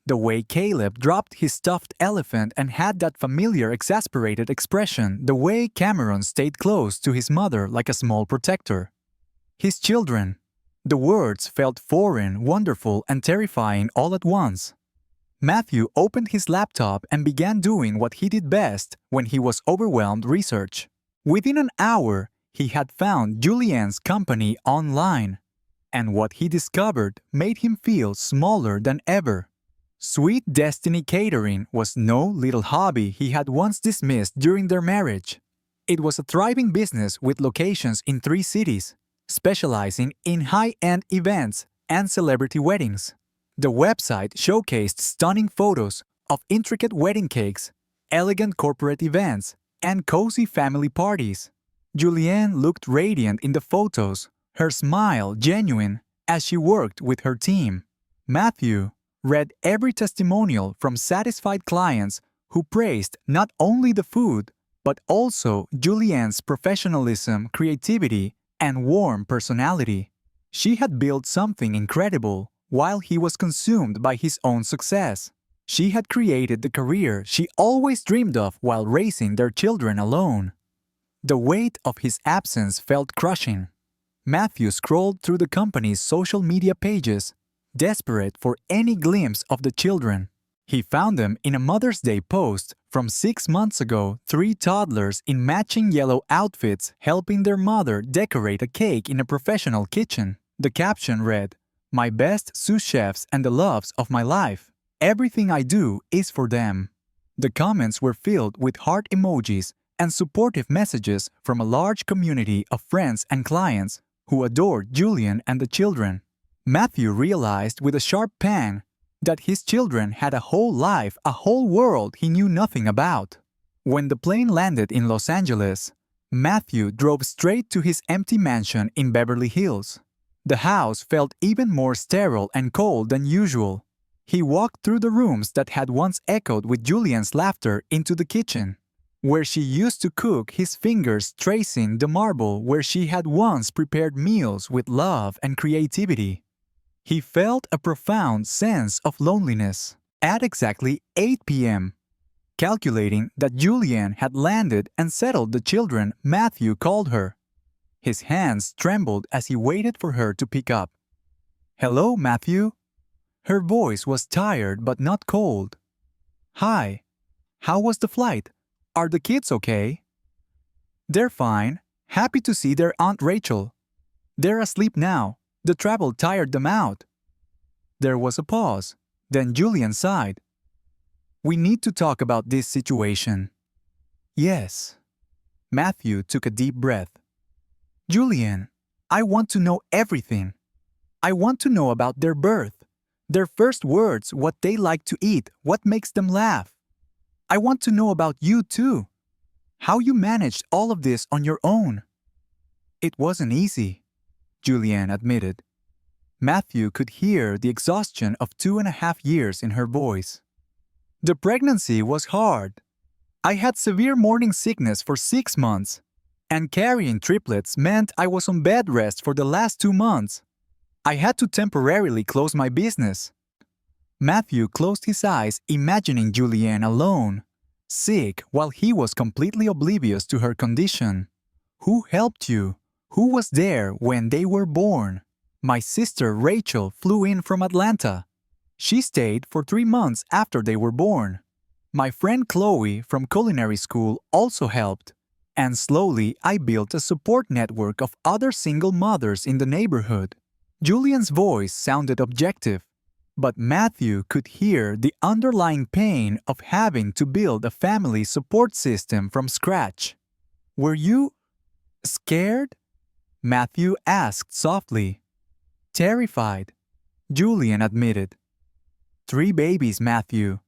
The way Caleb dropped his stuffed elephant and had that familiar exasperated expression. The way Cameron stayed close to his mother like a small protector. His children. The words felt foreign, wonderful, and terrifying all at once. Matthew opened his laptop and began doing what he did best when he was overwhelmed: research. Within an hour, he had found Julianne's company online, and what he discovered made him feel smaller than ever. Sweet Destiny Catering was no little hobby he had once dismissed during their marriage. It was a thriving business with locations in 3 cities, specializing in high-end events and celebrity weddings. The website showcased stunning photos of intricate wedding cakes, elegant corporate events, and cozy family parties. Julianne looked radiant in the photos, her smile genuine as she worked with her team. Matthew read every testimonial from satisfied clients who praised not only the food, but also Julianne's professionalism, creativity, and warm personality. She had built something incredible while he was consumed by his own success. She had created the career she always dreamed of while raising their children alone. The weight of his absence felt crushing. Matthew scrolled through the company's social media pages, desperate for any glimpse of the children. He found them in a Mother's Day post from 6 months ago, 3 toddlers in matching yellow outfits helping their mother decorate a cake in a professional kitchen. The caption read, "My best sous chefs and the loves of my life. Everything I do is for them." The comments were filled with heart emojis and supportive messages from a large community of friends and clients who adored Julian and the children. Matthew realized with a sharp pang that his children had a whole life, a whole world he knew nothing about. When the plane landed in Los Angeles, Matthew drove straight to his empty mansion in Beverly Hills. The house felt even more sterile and cold than usual. He walked through the rooms that had once echoed with Julian's laughter into the kitchen, where she used to cook, his fingers tracing the marble where she had once prepared meals with love and creativity. He felt a profound sense of loneliness. At exactly 8 p.m., calculating that Julian had landed and settled the children, Matthew called her. His hands trembled as he waited for her to pick up. "Hello, Matthew." Her voice was tired but not cold. "Hi. How was the flight? Are the kids okay?" "They're fine. Happy to see their Aunt Rachel. They're asleep now. The travel tired them out." There was a pause. Then Julian sighed. "We need to talk about this situation." "Yes." Matthew took a deep breath. "Julian, I want to know everything. I want to know about their birth, their first words, what they like to eat, what makes them laugh. I want to know about you too. How you managed all of this on your own." "It wasn't easy," Julianne admitted. Matthew could hear the exhaustion of 2.5 years in her voice. "The pregnancy was hard. I had severe morning sickness for 6 months, and carrying triplets meant I was on bed rest for the last 2 months. I had to temporarily close my business." Matthew closed his eyes, imagining Julianne alone, sick while he was completely oblivious to her condition. "Who helped you? Who was there when they were born?" "My sister Rachel flew in from Atlanta. She stayed for 3 months after they were born. My friend Chloe from culinary school also helped. And slowly I built a support network of other single mothers in the neighborhood." Julian's voice sounded objective, but Matthew could hear the underlying pain of having to build a family support system from scratch. "Were you scared?" Matthew asked softly. "Terrified," Julian admitted. 3 babies, Matthew.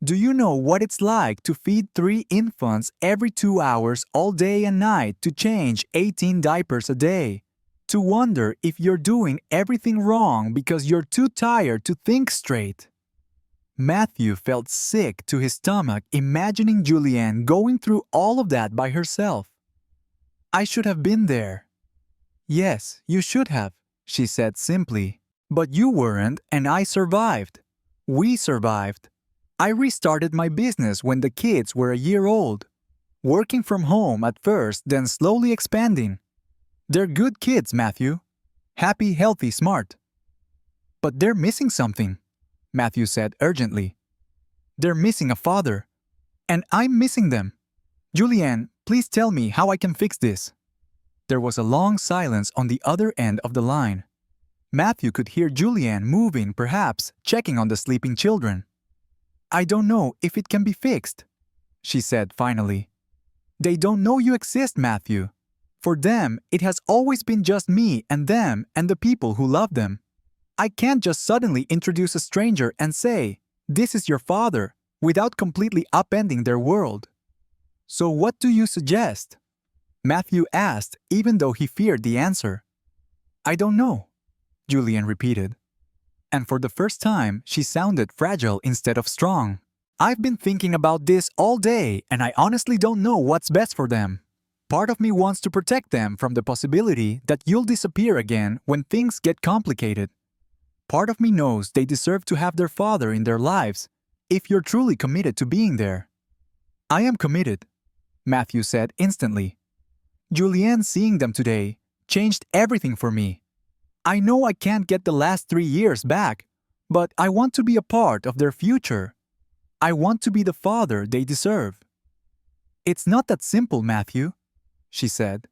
Do you know what it's like to feed 3 infants every 2 hours all day and night, to change 18 diapers a day? To wonder if you're doing everything wrong because you're too tired to think straight? Matthew felt sick to his stomach imagining Julianne going through all of that by herself. "I should have been there." "Yes, you should have," she said simply. "But you weren't, and I survived. We survived. I restarted my business when the kids were a year old, working from home at first, then slowly expanding. They're good kids, Matthew. Happy, healthy, smart." "But they're missing something," Matthew said urgently. "They're missing a father. And I'm missing them. Julianne, please tell me how I can fix this." There was a long silence on the other end of the line. Matthew could hear Julianne moving, perhaps checking on the sleeping children. I don't know if it can be fixed, she said finally. They don't know you exist, Matthew. For them, it has always been just me and them and the people who love them. I can't just suddenly introduce a stranger and say, "This is your father," without completely upending their world. So what do you suggest? Matthew asked, even though he feared the answer. I don't know, Julian repeated. And for the first time, she sounded fragile instead of strong. I've been thinking about this all day, and I honestly don't know what's best for them. Part of me wants to protect them from the possibility that you'll disappear again when things get complicated. Part of me knows they deserve to have their father in their lives if you're truly committed to being there. I am committed, Matthew said instantly. Julianne seeing them today changed everything for me. I know I can't get the last 3 years back, but I want to be a part of their future. I want to be the father they deserve. It's not that simple, Matthew, she said.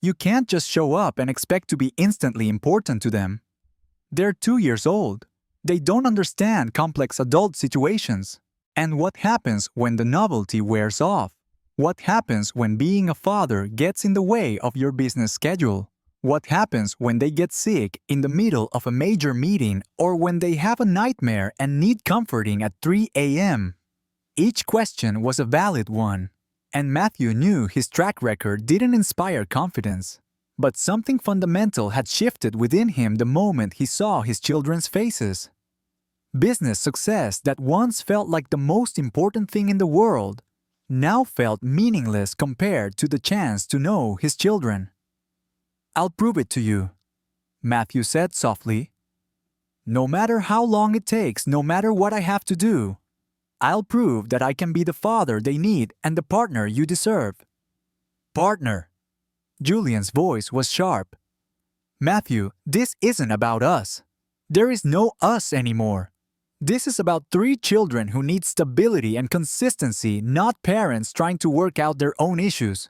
You can't just show up and expect to be instantly important to them. They're 2 years old. They don't understand complex adult situations. And what happens when the novelty wears off? What happens when being a father gets in the way of your business schedule? What happens when they get sick in the middle of a major meeting or when they have a nightmare and need comforting at 3 a.m.? Each question was a valid one, and Matthew knew his track record didn't inspire confidence. But something fundamental had shifted within him the moment he saw his children's faces. Business success that once felt like the most important thing in the world now felt meaningless compared to the chance to know his children. I'll prove it to you, Matthew said softly. No matter how long it takes, no matter what I have to do, I'll prove that I can be the father they need and the partner you deserve. Partner. Julian's voice was sharp. Matthew, this isn't about us. There is no us anymore. This is about 3 children who need stability and consistency, not parents trying to work out their own issues.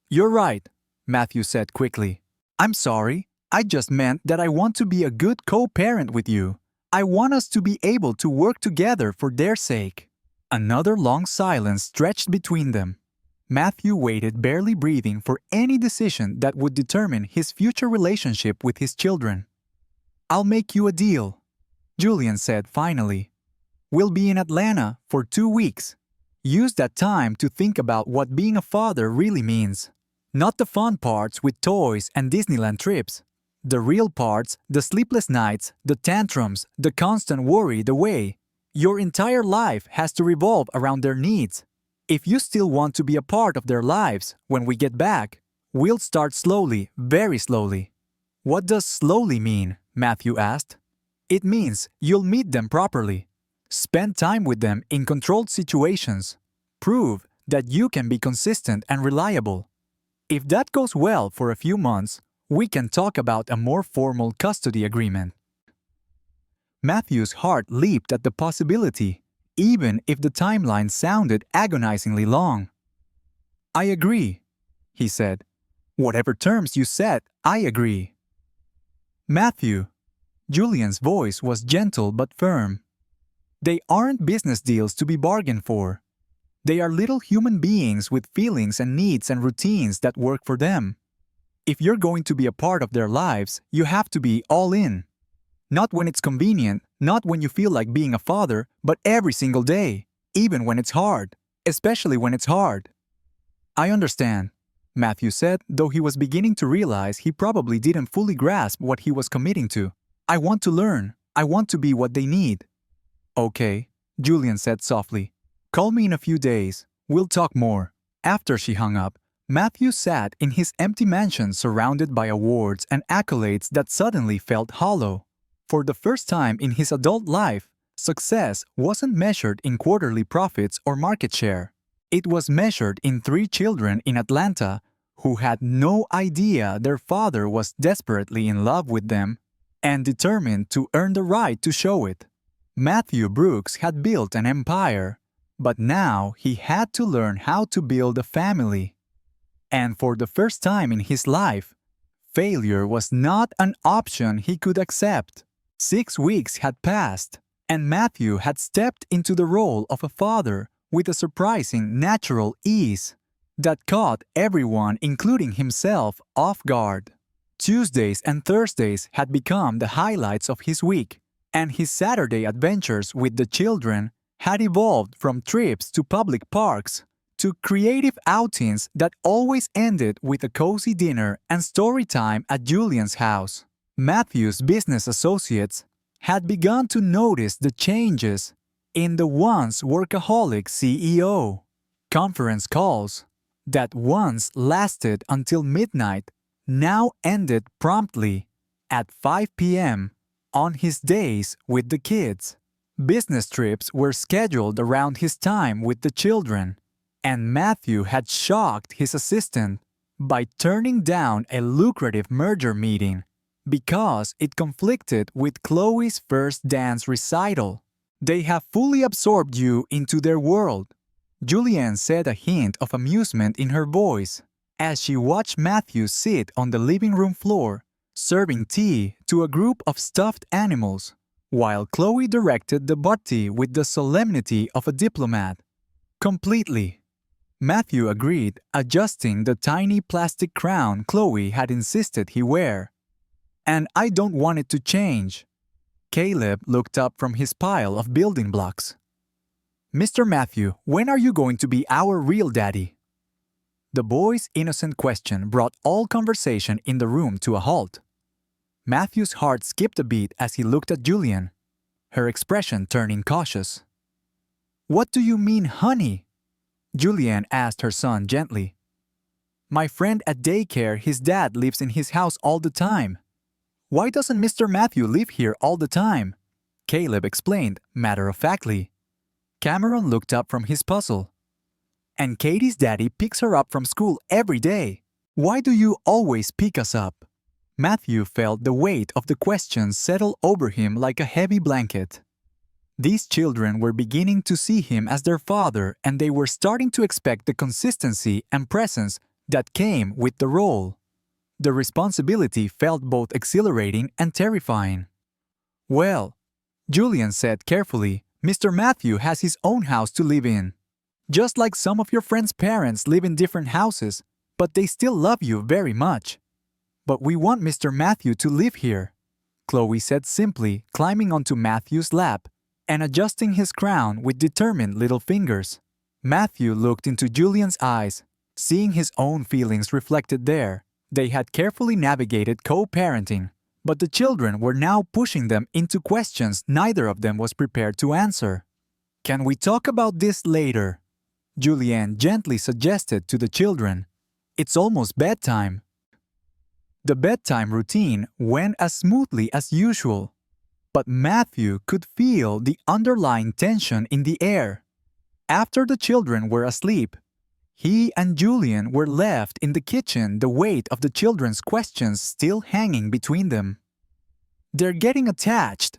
You're right, Matthew said quickly. I'm sorry. I just meant that I want to be a good co-parent with you. I want us to be able to work together for their sake. Another long silence stretched between them. Matthew waited, barely breathing, for any decision that would determine his future relationship with his children. I'll make you a deal, Julian said finally. We'll be in Atlanta for 2 weeks. Use that time to think about what being a father really means. Not the fun parts with toys and Disneyland trips. The real parts, the sleepless nights, the tantrums, the constant worry, the way your entire life has to revolve around their needs. If you still want to be a part of their lives when we get back, we'll start slowly, very slowly. What does slowly mean? Matthew asked. It means you'll meet them properly. Spend time with them in controlled situations. Prove that you can be consistent and reliable. If that goes well for a few months, we can talk about a more formal custody agreement. Matthew's heart leaped at the possibility, even if the timeline sounded agonizingly long. I agree, he said. Whatever terms you set, I agree. Matthew, Julian's voice was gentle but firm. They aren't business deals to be bargained for. They are little human beings with feelings and needs and routines that work for them. If you're going to be a part of their lives, you have to be all in. Not when it's convenient, not when you feel like being a father, but every single day, even when it's hard, especially when it's hard. I understand, Matthew said, though he was beginning to realize he probably didn't fully grasp what he was committing to. I want to learn. I want to be what they need. Okay, Julian said softly. Call me in a few days. We'll talk more. After she hung up, Matthew sat in his empty mansion surrounded by awards and accolades that suddenly felt hollow. For the first time in his adult life, success wasn't measured in quarterly profits or market share. It was measured in 3 children in Atlanta who had no idea their father was desperately in love with them and determined to earn the right to show it. Matthew Brooks had built an empire, but now he had to learn how to build a family. And for the first time in his life, failure was not an option he could accept. 6 weeks had passed, and Matthew had stepped into the role of a father with a surprising natural ease that caught everyone, including himself, off guard. Tuesdays and Thursdays had become the highlights of his week, and his Saturday adventures with the children had evolved from trips to public parks to creative outings that always ended with a cozy dinner and story time at Julian's house. Matthew's business associates had begun to notice the changes in the once workaholic CEO. Conference calls that once lasted until midnight now ended promptly at 5 p.m. on his days with the kids. Business trips were scheduled around his time with the children, and Matthew had shocked his assistant by turning down a lucrative merger meeting because it conflicted with Chloe's first dance recital. They have fully absorbed you into their world, Julianne said, a hint of amusement in her voice, as she watched Matthew sit on the living room floor, serving tea to a group of stuffed animals, while Chloe directed the butti with the solemnity of a diplomat. Completely. Matthew agreed, adjusting the tiny plastic crown Chloe had insisted he wear. And I don't want it to change. Caleb looked up from his pile of building blocks. Mr. Matthew, when are you going to be our real daddy? The boy's innocent question brought all conversation in the room to a halt. Matthew's heart skipped a beat as he looked at Julian, her expression turning cautious. What do you mean, honey? Julianne asked her son gently. My friend at daycare, his dad lives in his house all the time. Why doesn't Mr. Matthew live here all the time? Caleb explained matter-of-factly. Cameron looked up from his puzzle. And Katie's daddy picks her up from school every day. Why do you always pick us up? Matthew felt the weight of the question settle over him like a heavy blanket. These children were beginning to see him as their father, and they were starting to expect the consistency and presence that came with the role. The responsibility felt both exhilarating and terrifying. Well, Julian said carefully, Mr. Matthew has his own house to live in. Just like some of your friends' parents live in different houses, but they still love you very much. But we want Mr. Matthew to live here, Chloe said simply, climbing onto Matthew's lap and adjusting his crown with determined little fingers. Matthew looked into Julian's eyes, seeing his own feelings reflected there. They had carefully navigated co-parenting, but the children were now pushing them into questions neither of them was prepared to answer. Can we talk about this later? Julianne gently suggested to the children. It's almost bedtime. The bedtime routine went as smoothly as usual, but Matthew could feel the underlying tension in the air. After the children were asleep, he and Julian were left in the kitchen, the weight of the children's questions still hanging between them. They're getting attached,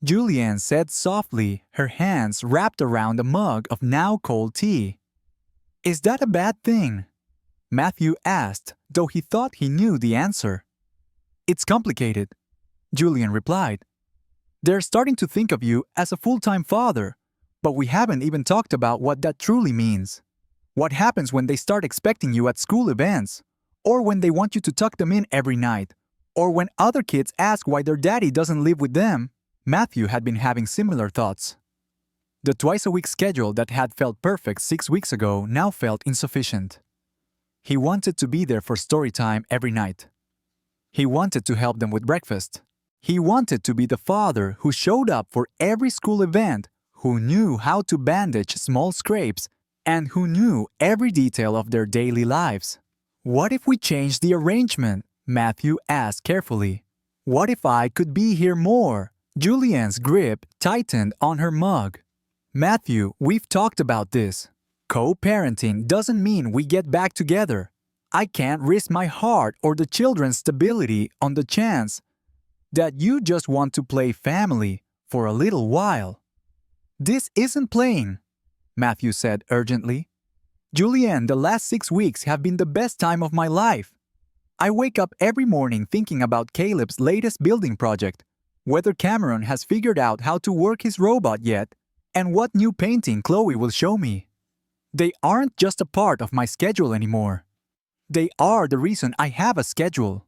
Julianne said softly, her hands wrapped around a mug of now cold tea. Is that a bad thing? Matthew asked, though he thought he knew the answer. It's complicated, Julian replied. They're starting to think of you as a full-time father, but we haven't even talked about what that truly means. What happens when they start expecting you at school events, or when they want you to tuck them in every night, or when other kids ask why their daddy doesn't live with them? Matthew had been having similar thoughts. The twice-a-week schedule that had felt perfect 6 weeks ago now felt insufficient. He wanted to be there for story time every night. He wanted to help them with breakfast. He wanted to be the father who showed up for every school event, who knew how to bandage small scrapes, and who knew every detail of their daily lives. What if we changed the arrangement? Matthew asked carefully. What if I could be here more? Julianne's grip tightened on her mug. Matthew, we've talked about this. Co-parenting doesn't mean we get back together. I can't risk my heart or the children's stability on the chance that you just want to play family for a little while. This isn't playing, Matthew said urgently. Julianne, the last 6 weeks have been the best time of my life. I wake up every morning thinking about Caleb's latest building project, whether Cameron has figured out how to work his robot yet, and what new painting Chloe will show me. They aren't just a part of my schedule anymore. They are the reason I have a schedule.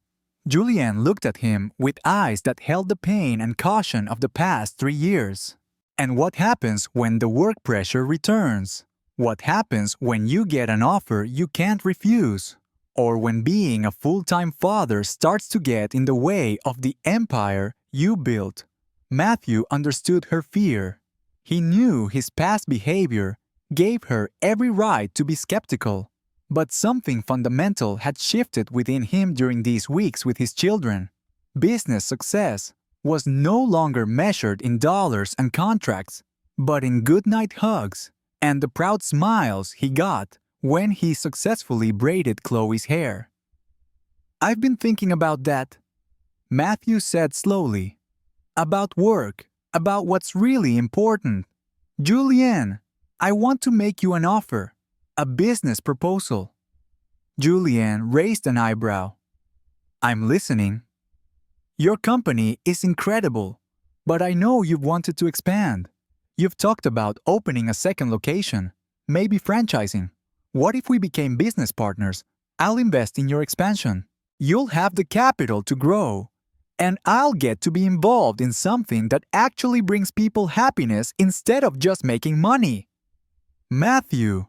Julianne looked at him with eyes that held the pain and caution of the past 3 years. And what happens when the work pressure returns? What happens when you get an offer you can't refuse? Or when being a full-time father starts to get in the way of the empire you built? Matthew understood her fear. He knew his past behavior gave her every right to be skeptical. But something fundamental had shifted within him during these weeks with his children. Business success was no longer measured in dollars and contracts, but in goodnight hugs and the proud smiles he got when he successfully braided Chloe's hair. "I've been thinking about that," Matthew said slowly. "About work, about what's really important. Julianne, I want to make you an offer. A business proposal." Julianne raised an eyebrow. "I'm listening." "Your company is incredible, but I know you've wanted to expand. You've talked about opening a second location, maybe franchising. What if we became business partners? I'll invest in your expansion. You'll have the capital to grow, and I'll get to be involved in something that actually brings people happiness instead of just making money." "Matthew,"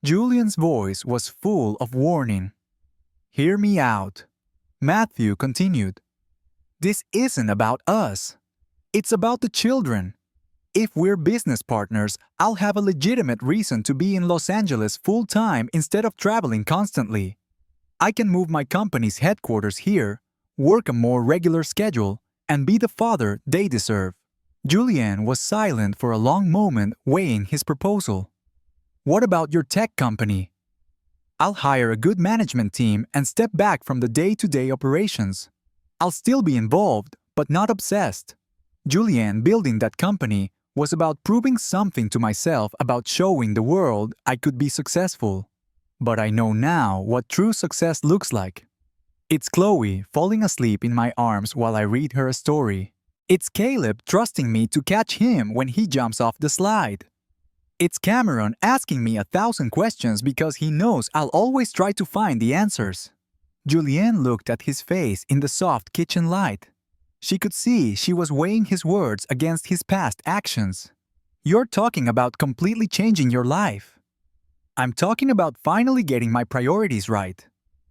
Julian's voice was full of warning. "Hear me out." Matthew continued. "This isn't about us. It's about the children. If we're business partners, I'll have a legitimate reason to be in Los Angeles full-time instead of traveling constantly. I can move my company's headquarters here, work a more regular schedule, and be the father they deserve." Julianne was silent for a long moment, weighing his proposal. "What about your tech company?" "I'll hire a good management team and step back from the day-to-day operations. I'll still be involved, but not obsessed." Julianne building that company was about proving something to myself, about showing the world I could be successful. But I know now what true success looks like. It's Chloe falling asleep in my arms while I read her a story. It's Caleb trusting me to catch him when he jumps off the slide. It's Cameron asking me 1,000 questions because he knows I'll always try to find the answers. Julianne looked at his face in the soft kitchen light. She could see she was weighing his words against his past actions. "You're talking about completely changing your life." "I'm talking about finally getting my priorities right,"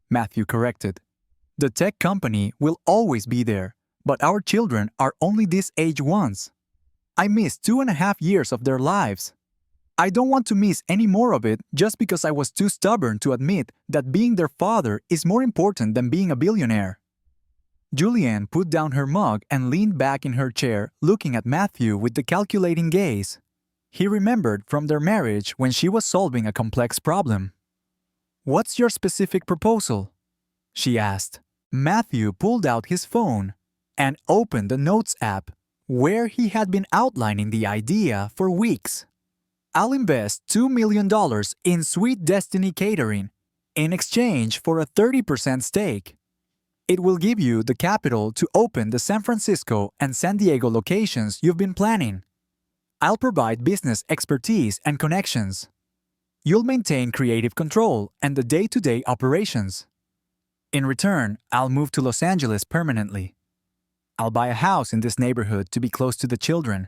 Matthew corrected. "The tech company will always be there, but our children are only this age once. I missed 2.5 years of their lives. I don't want to miss any more of it just because I was too stubborn to admit that being their father is more important than being a billionaire." Julianne put down her mug and leaned back in her chair, looking at Matthew with the calculating gaze he remembered from their marriage when she was solving a complex problem. "What's your specific proposal?" she asked. Matthew pulled out his phone and opened the Notes app, where he had been outlining the idea for weeks. "I'll invest $2 million in Sweet Destiny Catering in exchange for a 30% stake. It will give you the capital to open the San Francisco and San Diego locations you've been planning. I'll provide business expertise and connections. You'll maintain creative control and the day-to-day operations. In return, I'll move to Los Angeles permanently. I'll buy a house in this neighborhood to be close to the children.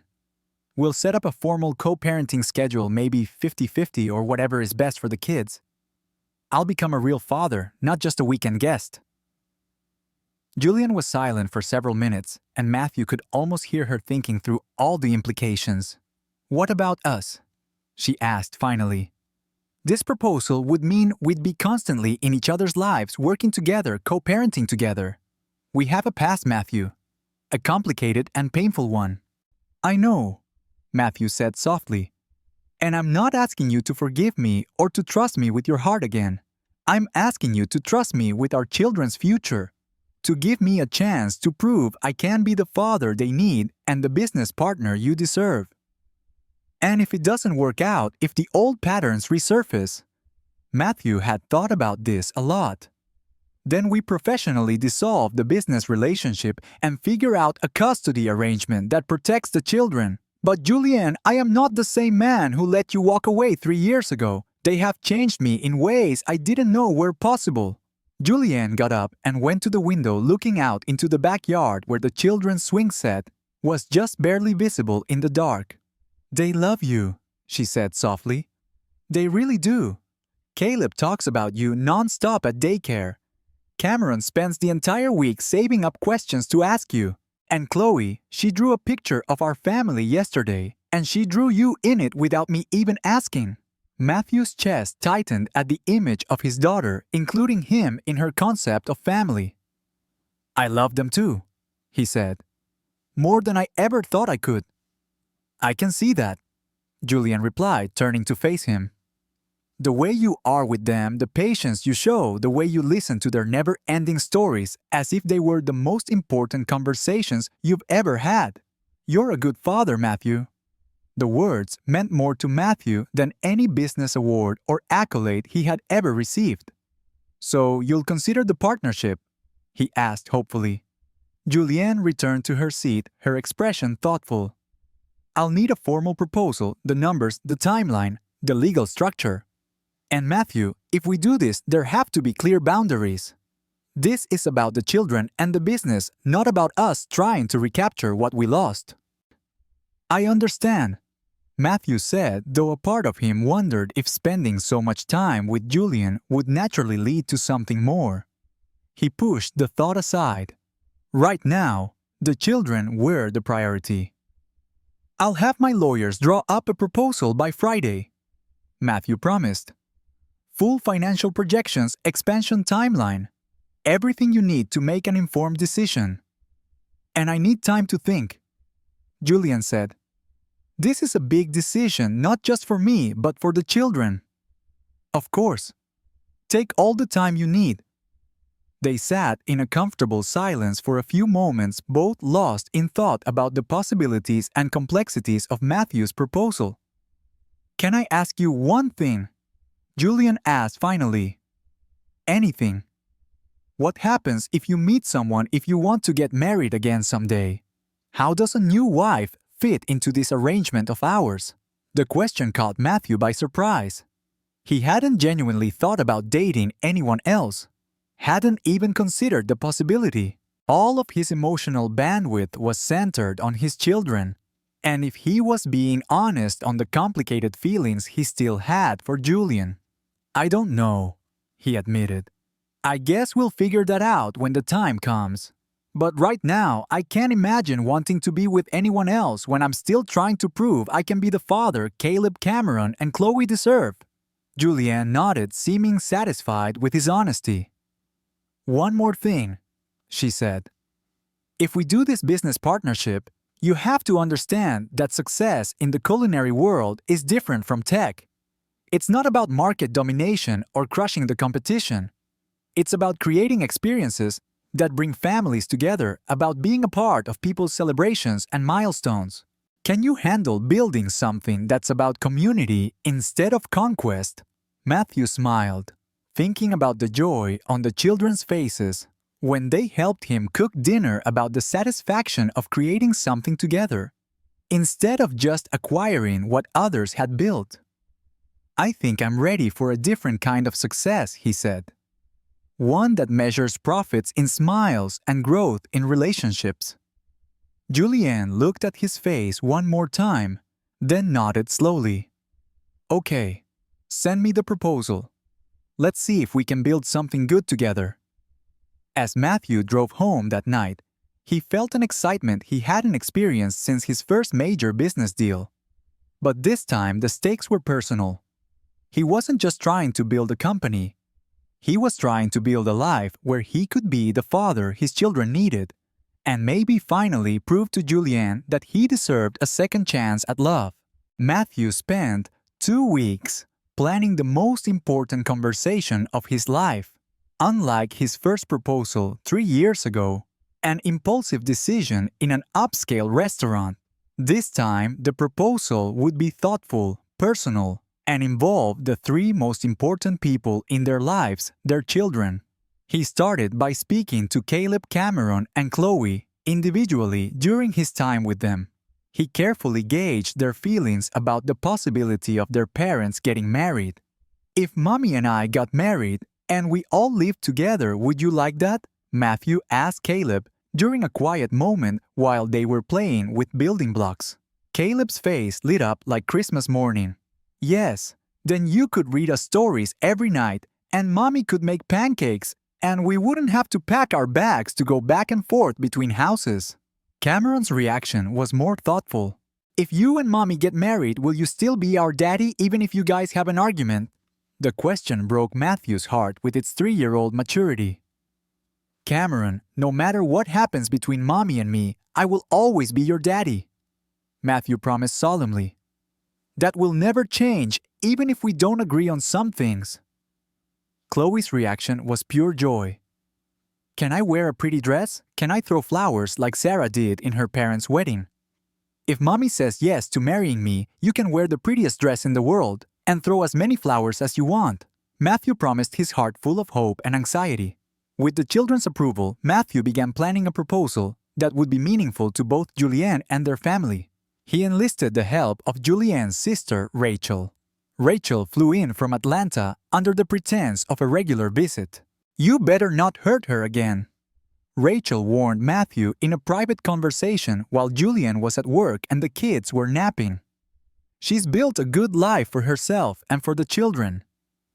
We'll set up a formal co-parenting schedule, maybe 50-50 or whatever is best for the kids. I'll become a real father, not just a weekend guest." Julianne was silent for several minutes, and Matthew could almost hear her thinking through all the implications. "What about us?" she asked finally. "This proposal would mean we'd be constantly in each other's lives, working together, co-parenting together. We have a past, Matthew. A complicated and painful one." "I know," Matthew said softly. "And I'm not asking you to forgive me or to trust me with your heart again. I'm asking you to trust me with our children's future, to give me a chance to prove I can be the father they need and the business partner you deserve. And if it doesn't work out, if the old patterns resurface." Matthew had thought about this a lot. Then we professionally dissolve the business relationship and figure out a custody arrangement that protects the children. But Julianne, I am not the same man who let you walk away 3 years ago. They have changed me in ways I didn't know were possible. Julianne got up and went to the window looking out into the backyard where the children's swing set was just barely visible in the dark. They love you, she said softly. They really do. Caleb talks about you non-stop at daycare. Cameron spends the entire week saving up questions to ask you. And Chloe, she drew a picture of our family yesterday, and she drew you in it without me even asking. Matthew's chest tightened at the image of his daughter, including him in her concept of family. I love them too, he said. More than I ever thought I could. I can see that, Julian replied, turning to face him. The way you are with them, the patience you show, the way you listen to their never-ending stories as if they were the most important conversations you've ever had. You're a good father, Matthew. The words meant more to Matthew than any business award or accolade he had ever received. So you'll consider the partnership? He asked hopefully. Julianne returned to her seat, her expression thoughtful. I'll need a formal proposal, the numbers, the timeline, the legal structure. And Matthew, if we do this, there have to be clear boundaries. This is about the children and the business, not about us trying to recapture what we lost. I understand, Matthew said, though a part of him wondered if spending so much time with Julian would naturally lead to something more. He pushed the thought aside. Right now, the children were the priority. I'll have my lawyers draw up a proposal by Friday, Matthew promised. Full financial projections, expansion timeline, everything you need to make an informed decision. And I need time to think, Julian said. This is a big decision, not just for me, but for the children. Of course. Take all the time you need. They sat in a comfortable silence for a few moments, both lost in thought about the possibilities and complexities of Matthew's proposal. Can I ask you one thing? Julian asked finally. Anything. What happens if you meet someone if you want to get married again someday? How does a new wife fit into this arrangement of ours? The question caught Matthew by surprise. He hadn't genuinely thought about dating anyone else, hadn't even considered the possibility. All of his emotional bandwidth was centered on his children, and if he was being honest on the complicated feelings he still had for Julian. I don't know, he admitted. I guess we'll figure that out when the time comes. But right now, I can't imagine wanting to be with anyone else when I'm still trying to prove I can be the father Caleb Cameron and Chloe deserve. Julianne nodded, seeming satisfied with his honesty. One more thing, she said. If we do this business partnership, you have to understand that success in the culinary world is different from tech. It's not about market domination or crushing the competition. It's about creating experiences that bring families together, about being a part of people's celebrations and milestones. Can you handle building something that's about community instead of conquest? Matthew smiled, thinking about the joy on the children's faces when they helped him cook dinner, about the satisfaction of creating something together, instead of just acquiring what others had built. I think I'm ready for a different kind of success, he said. One that measures profits in smiles and growth in relationships. Julianne looked at his face one more time, then nodded slowly. Okay, send me the proposal. Let's see if we can build something good together. As Matthew drove home that night, he felt an excitement he hadn't experienced since his first major business deal. But this time the stakes were personal. He wasn't just trying to build a company. He was trying to build a life where he could be the father his children needed, and maybe finally prove to Julianne that he deserved a second chance at love. Matthew spent 2 weeks planning the most important conversation of his life. Unlike his first proposal 3 years ago, an impulsive decision in an upscale restaurant, this time the proposal would be thoughtful, personal, and involve the 3 most important people in their lives, their children. He started by speaking to Caleb, Cameron, and Chloe individually during his time with them. He carefully gauged their feelings about the possibility of their parents getting married. "If Mommy and I got married and we all lived together, would you like that?" Matthew asked Caleb during a quiet moment while they were playing with building blocks. Caleb's face lit up like Christmas morning. "Yes, then you could read us stories every night and Mommy could make pancakes and we wouldn't have to pack our bags to go back and forth between houses." Cameron's reaction was more thoughtful. "If you and Mommy get married, will you still be our daddy even if you guys have an argument?" The question broke Matthew's heart with its 3-year-old maturity. "Cameron, no matter what happens between Mommy and me, I will always be your daddy," Matthew promised solemnly. "That will never change, even if we don't agree on some things." Chloe's reaction was pure joy. "Can I wear a pretty dress? Can I throw flowers like Sarah did in her parents' wedding? If Mommy says yes to marrying me, you can wear the prettiest dress in the world and throw as many flowers as you want." Matthew promised, his heart full of hope and anxiety. With the children's approval, Matthew began planning a proposal that would be meaningful to both Julianne and their family. He enlisted the help of Julianne's sister, Rachel. Rachel flew in from Atlanta under the pretense of a regular visit. "You better not hurt her again," Rachel warned Matthew in a private conversation while Julianne was at work and the kids were napping. "She's built a good life for herself and for the children.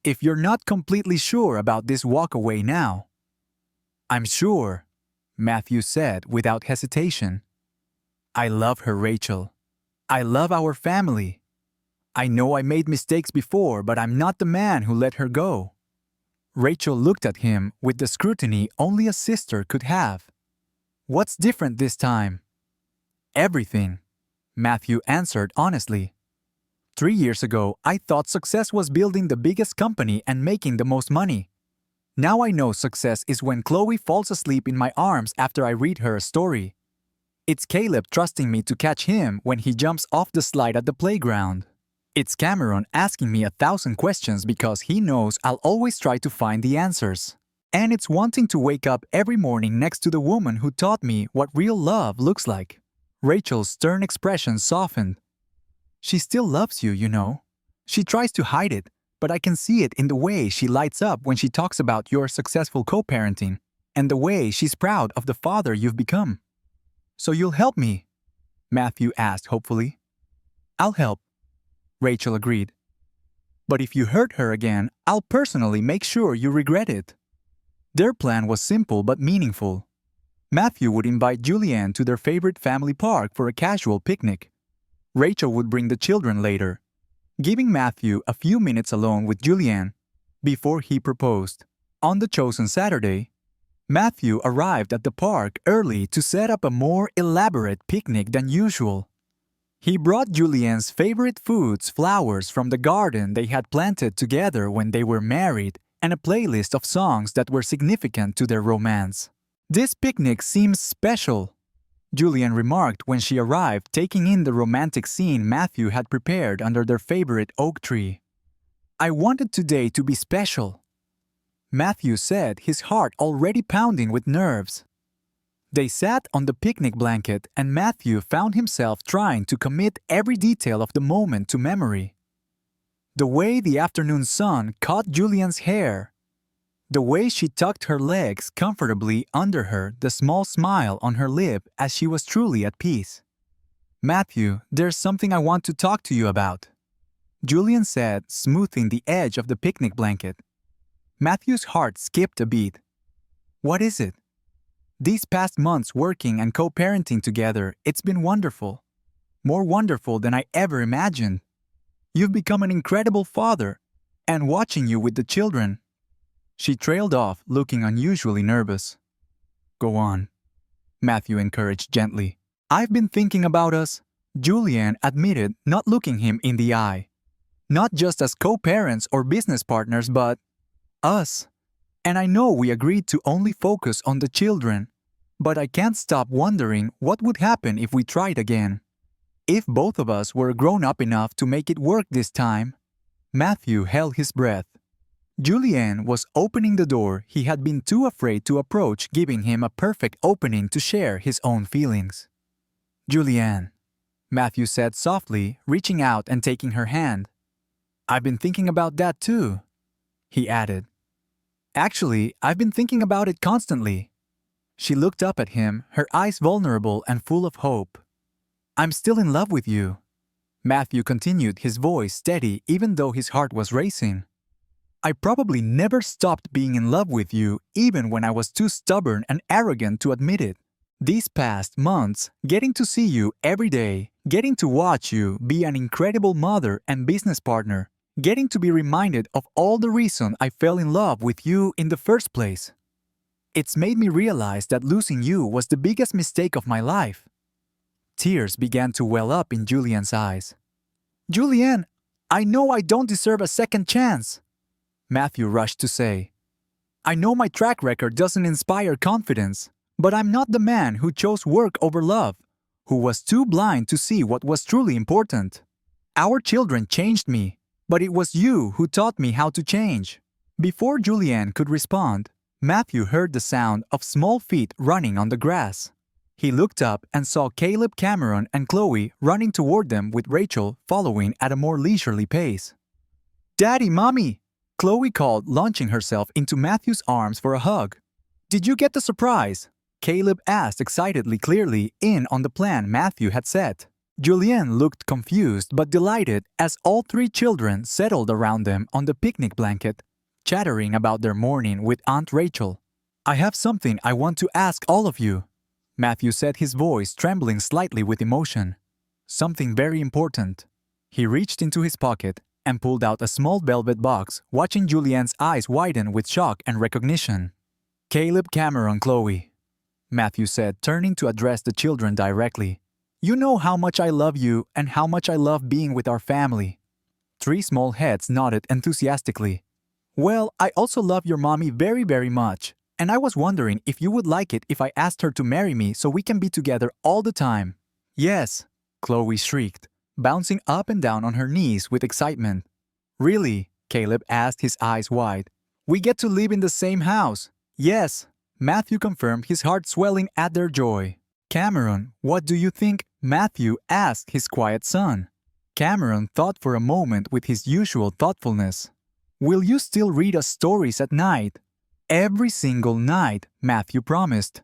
If you're not completely sure about this walk away now." "I'm sure," Matthew said without hesitation. "I love her, Rachel. I love our family. I know I made mistakes before, but I'm not the man who let her go." Rachel looked at him with the scrutiny only a sister could have. "What's different this time?" "Everything," Matthew answered honestly. 3 years ago, I thought success was building the biggest company and making the most money. Now I know success is when Chloe falls asleep in my arms after I read her a story. It's Caleb trusting me to catch him when he jumps off the slide at the playground. It's Cameron asking me 1,000 questions because he knows I'll always try to find the answers. And it's wanting to wake up every morning next to the woman who taught me what real love looks like." Rachel's stern expression softened. "She still loves you, you know. She tries to hide it, but I can see it in the way she lights up when she talks about your successful co-parenting and the way she's proud of the father you've become." "So you'll help me?" Matthew asked hopefully. "I'll help," Rachel agreed. "But if you hurt her again, I'll personally make sure you regret it." Their plan was simple but meaningful. Matthew would invite Julianne to their favorite family park for a casual picnic. Rachel would bring the children later, giving Matthew a few minutes alone with Julianne before he proposed. On the chosen Saturday, Matthew arrived at the park early to set up a more elaborate picnic than usual. He brought Julianne's favorite foods, flowers from the garden they had planted together when they were married, and a playlist of songs that were significant to their romance. "This picnic seems special," Julianne remarked when she arrived, taking in the romantic scene Matthew had prepared under their favorite oak tree. "I wanted today to be special," Matthew said, his heart already pounding with nerves. They sat on the picnic blanket and Matthew found himself trying to commit every detail of the moment to memory. The way the afternoon sun caught Julianne's hair, the way she tucked her legs comfortably under her, the small smile on her lip as she was truly at peace. "Matthew, there's something I want to talk to you about," Julianne said, smoothing the edge of the picnic blanket. Matthew's heart skipped a beat. "What is it?" "These past months working and co-parenting together, it's been wonderful. More wonderful than I ever imagined. You've become an incredible father, and watching you with the children." She trailed off, looking unusually nervous. "Go on," Matthew encouraged gently. "I've been thinking about us," Julianne admitted, not looking him in the eye. "Not just as co-parents or business partners, but us. And I know we agreed to only focus on the children, but I can't stop wondering what would happen if we tried again. If both of us were grown up enough to make it work this time." Matthew held his breath. Julianne was opening the door he had been too afraid to approach, giving him a perfect opening to share his own feelings. "Julianne," Matthew said softly, reaching out and taking her hand. "I've been thinking about that too," he added. "Actually, I've been thinking about it constantly." She looked up at him, her eyes vulnerable and full of hope. "I'm still in love with you," Matthew continued, his voice steady even though his heart was racing. "I probably never stopped being in love with you even when I was too stubborn and arrogant to admit it. These past months, getting to see you every day, getting to watch you be an incredible mother and business partner, getting to be reminded of all the reason I fell in love with you in the first place. It's made me realize that losing you was the biggest mistake of my life." Tears began to well up in Julianne's eyes. "Julianne, I know I don't deserve a second chance," Matthew rushed to say. "I know my track record doesn't inspire confidence, but I'm not the man who chose work over love, who was too blind to see what was truly important. Our children changed me, but it was you who taught me how to change." Before Julianne could respond, Matthew heard the sound of small feet running on the grass. He looked up and saw Caleb, Cameron, and Chloe running toward them with Rachel following at a more leisurely pace. "Daddy, Mommy!" Chloe called, launching herself into Matthew's arms for a hug. "Did you get the surprise?" Caleb asked excitedly, clearly in on the plan Matthew had set. Julianne looked confused but delighted as all three children settled around them on the picnic blanket, chattering about their morning with Aunt Rachel. "I have something I want to ask all of you," Matthew said, his voice trembling slightly with emotion. "Something very important." He reached into his pocket and pulled out a small velvet box, watching Julianne's eyes widen with shock and recognition. "Caleb, Cameron, Chloe," Matthew said, turning to address the children directly. "You know how much I love you and how much I love being with our family." Three small heads nodded enthusiastically. "Well, I also love your mommy very, very much, and I was wondering if you would like it if I asked her to marry me so we can be together all the time." "Yes," Chloe shrieked, bouncing up and down on her knees with excitement. "Really?" Caleb asked, his eyes wide. "We get to live in the same house." "Yes," Matthew confirmed, his heart swelling at their joy. "Cameron, what do you think?" Matthew asked his quiet son. Cameron thought for a moment with his usual thoughtfulness. "Will you still read us stories at night?" "Every single night," Matthew promised.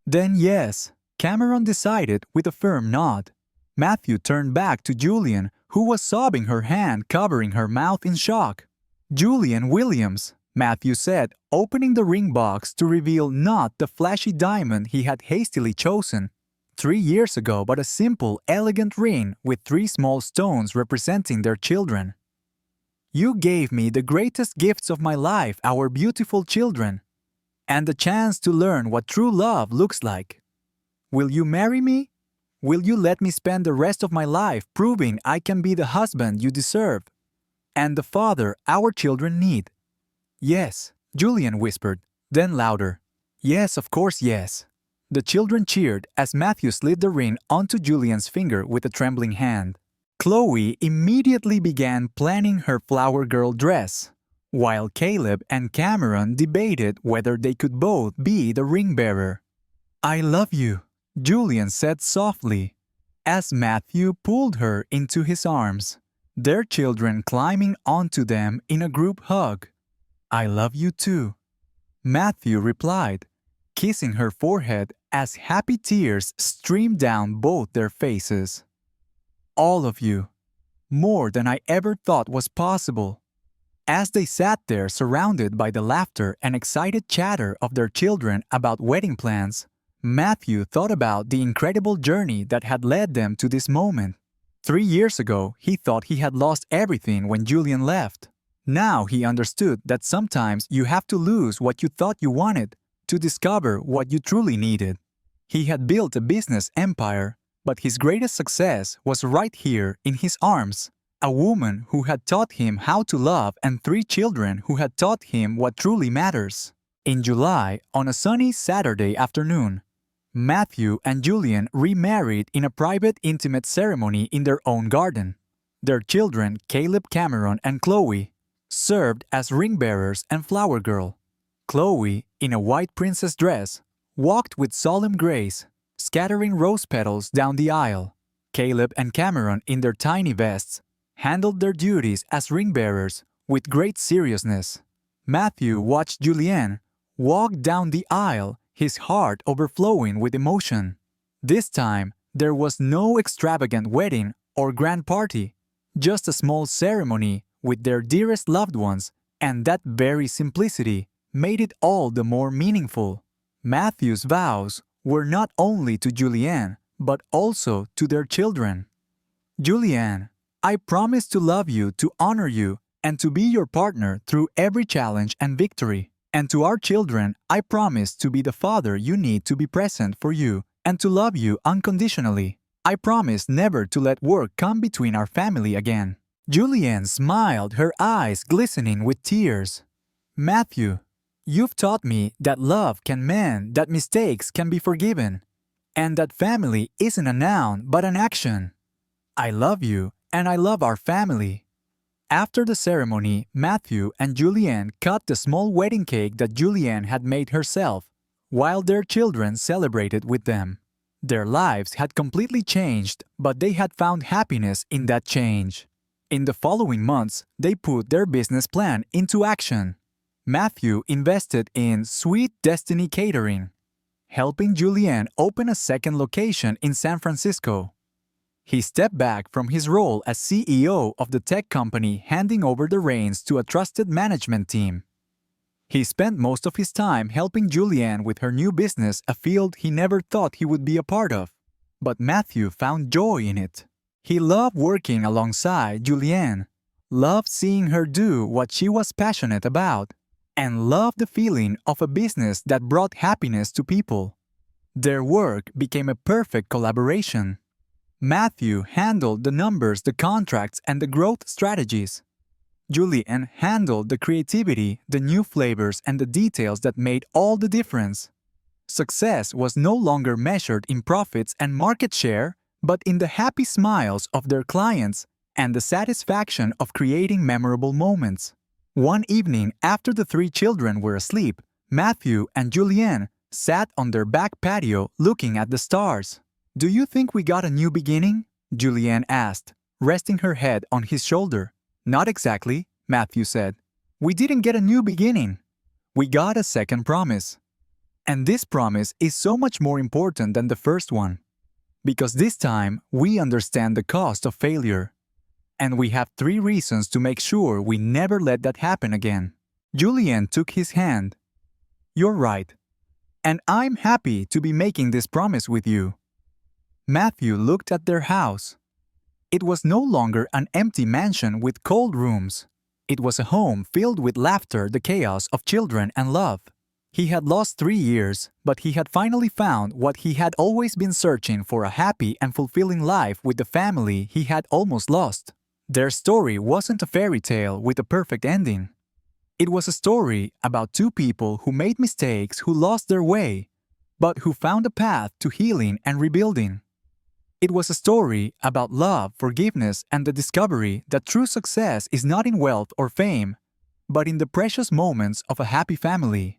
"Then yes," Cameron decided with a firm nod. Matthew turned back to Julian, who was sobbing, her hand covering her mouth in shock. "Julian Williams," Matthew said, opening the ring box to reveal not the flashy diamond he had hastily chosen 3 years ago, but a simple, elegant ring with 3 small stones representing their children. "You gave me the greatest gifts of my life, our beautiful children, and the chance to learn what true love looks like. Will you marry me? Will you let me spend the rest of my life proving I can be the husband you deserve and the father our children need?" "Yes," Julian whispered, then louder. "Yes, of course, yes." The children cheered as Matthew slid the ring onto Julian's finger with a trembling hand. Chloe immediately began planning her flower girl dress, while Caleb and Cameron debated whether they could both be the ring bearer. "I love you," Julian said softly, as Matthew pulled her into his arms, their children climbing onto them in a group hug. "I love you too," Matthew replied, kissing her forehead as happy tears streamed down both their faces. "All of you, more than I ever thought was possible." As they sat there surrounded by the laughter and excited chatter of their children about wedding plans, Matthew thought about the incredible journey that had led them to this moment. 3 years ago, he thought he had lost everything when Julian left. Now he understood that sometimes you have to lose what you thought you wanted to discover what you truly needed. He had built a business empire, but his greatest success was right here in his arms. A woman who had taught him how to love and 3 children who had taught him what truly matters. In July, on a sunny Saturday afternoon, Matthew and Julian remarried in a private, intimate ceremony in their own garden. Their children, Caleb, Cameron, and Chloe, served as ring bearers and flower girl. Chloe, in a white princess dress, walked with solemn grace, scattering rose petals down the aisle. Caleb and Cameron, in their tiny vests, handled their duties as ring bearers with great seriousness. Matthew watched Julianne walk down the aisle, his heart overflowing with emotion. This time, there was no extravagant wedding or grand party, just a small ceremony with their dearest loved ones, and that very simplicity made it all the more meaningful. Matthew's vows were not only to Julianne, but also to their children. Julianne, I promise to love you, to honor you, and to be your partner through every challenge and victory. And to our children, I promise to be the father you need to be present for you and to love you unconditionally. I promise never to let work come between our family again. Julianne smiled, her eyes glistening with tears. Matthew, you've taught me that love can mend, that mistakes can be forgiven, and that family isn't a noun but an action. I love you, and I love our family. After the ceremony, Matthew and Julianne cut the small wedding cake that Julianne had made herself, while their children celebrated with them. Their lives had completely changed, but they had found happiness in that change. In the following months, they put their business plan into action. Matthew invested in Sweet Destiny Catering, helping Julianne open a second location in San Francisco. He stepped back from his role as CEO of the tech company, handing over the reins to a trusted management team. He spent most of his time helping Julianne with her new business, a field he never thought he would be a part of. But Matthew found joy in it. He loved working alongside Julianne, loved seeing her do what she was passionate about, and loved the feeling of a business that brought happiness to people. Their work became a perfect collaboration. Matthew handled the numbers, the contracts, and the growth strategies. Julianne handled the creativity, the new flavors, and the details that made all the difference. Success was no longer measured in profits and market share, but in the happy smiles of their clients and the satisfaction of creating memorable moments. One evening, after the three children were asleep, Matthew and Julianne sat on their back patio looking at the stars. "Do you think we got a new beginning?" Julianne asked, resting her head on his shoulder. "Not exactly," Matthew said. "We didn't get a new beginning. We got a second promise. And this promise is so much more important than the first one. Because this time, we understand the cost of failure. And we have 3 reasons to make sure we never let that happen again." Julianne took his hand. "You're right. And I'm happy to be making this promise with you." Matthew looked at their house. It was no longer an empty mansion with cold rooms. It was a home filled with laughter, the chaos of children, and love. He had lost 3 years, but he had finally found what he had always been searching for, a happy and fulfilling life with the family he had almost lost. Their story wasn't a fairy tale with a perfect ending. It was a story about 2 people who made mistakes, who lost their way, but who found a path to healing and rebuilding. It was a story about love, forgiveness, and the discovery that true success is not in wealth or fame, but in the precious moments of a happy family.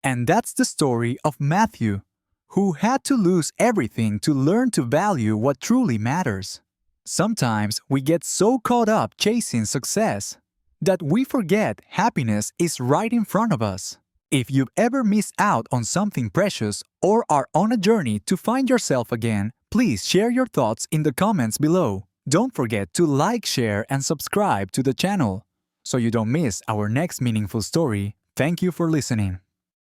And that's the story of Matthew, who had to lose everything to learn to value what truly matters. Sometimes we get so caught up chasing success that we forget happiness is right in front of us. If you've ever missed out on something precious or are on a journey to find yourself again, please share your thoughts in the comments below. Don't forget to like, share, and subscribe to the channel so you don't miss our next meaningful story. Thank you for listening.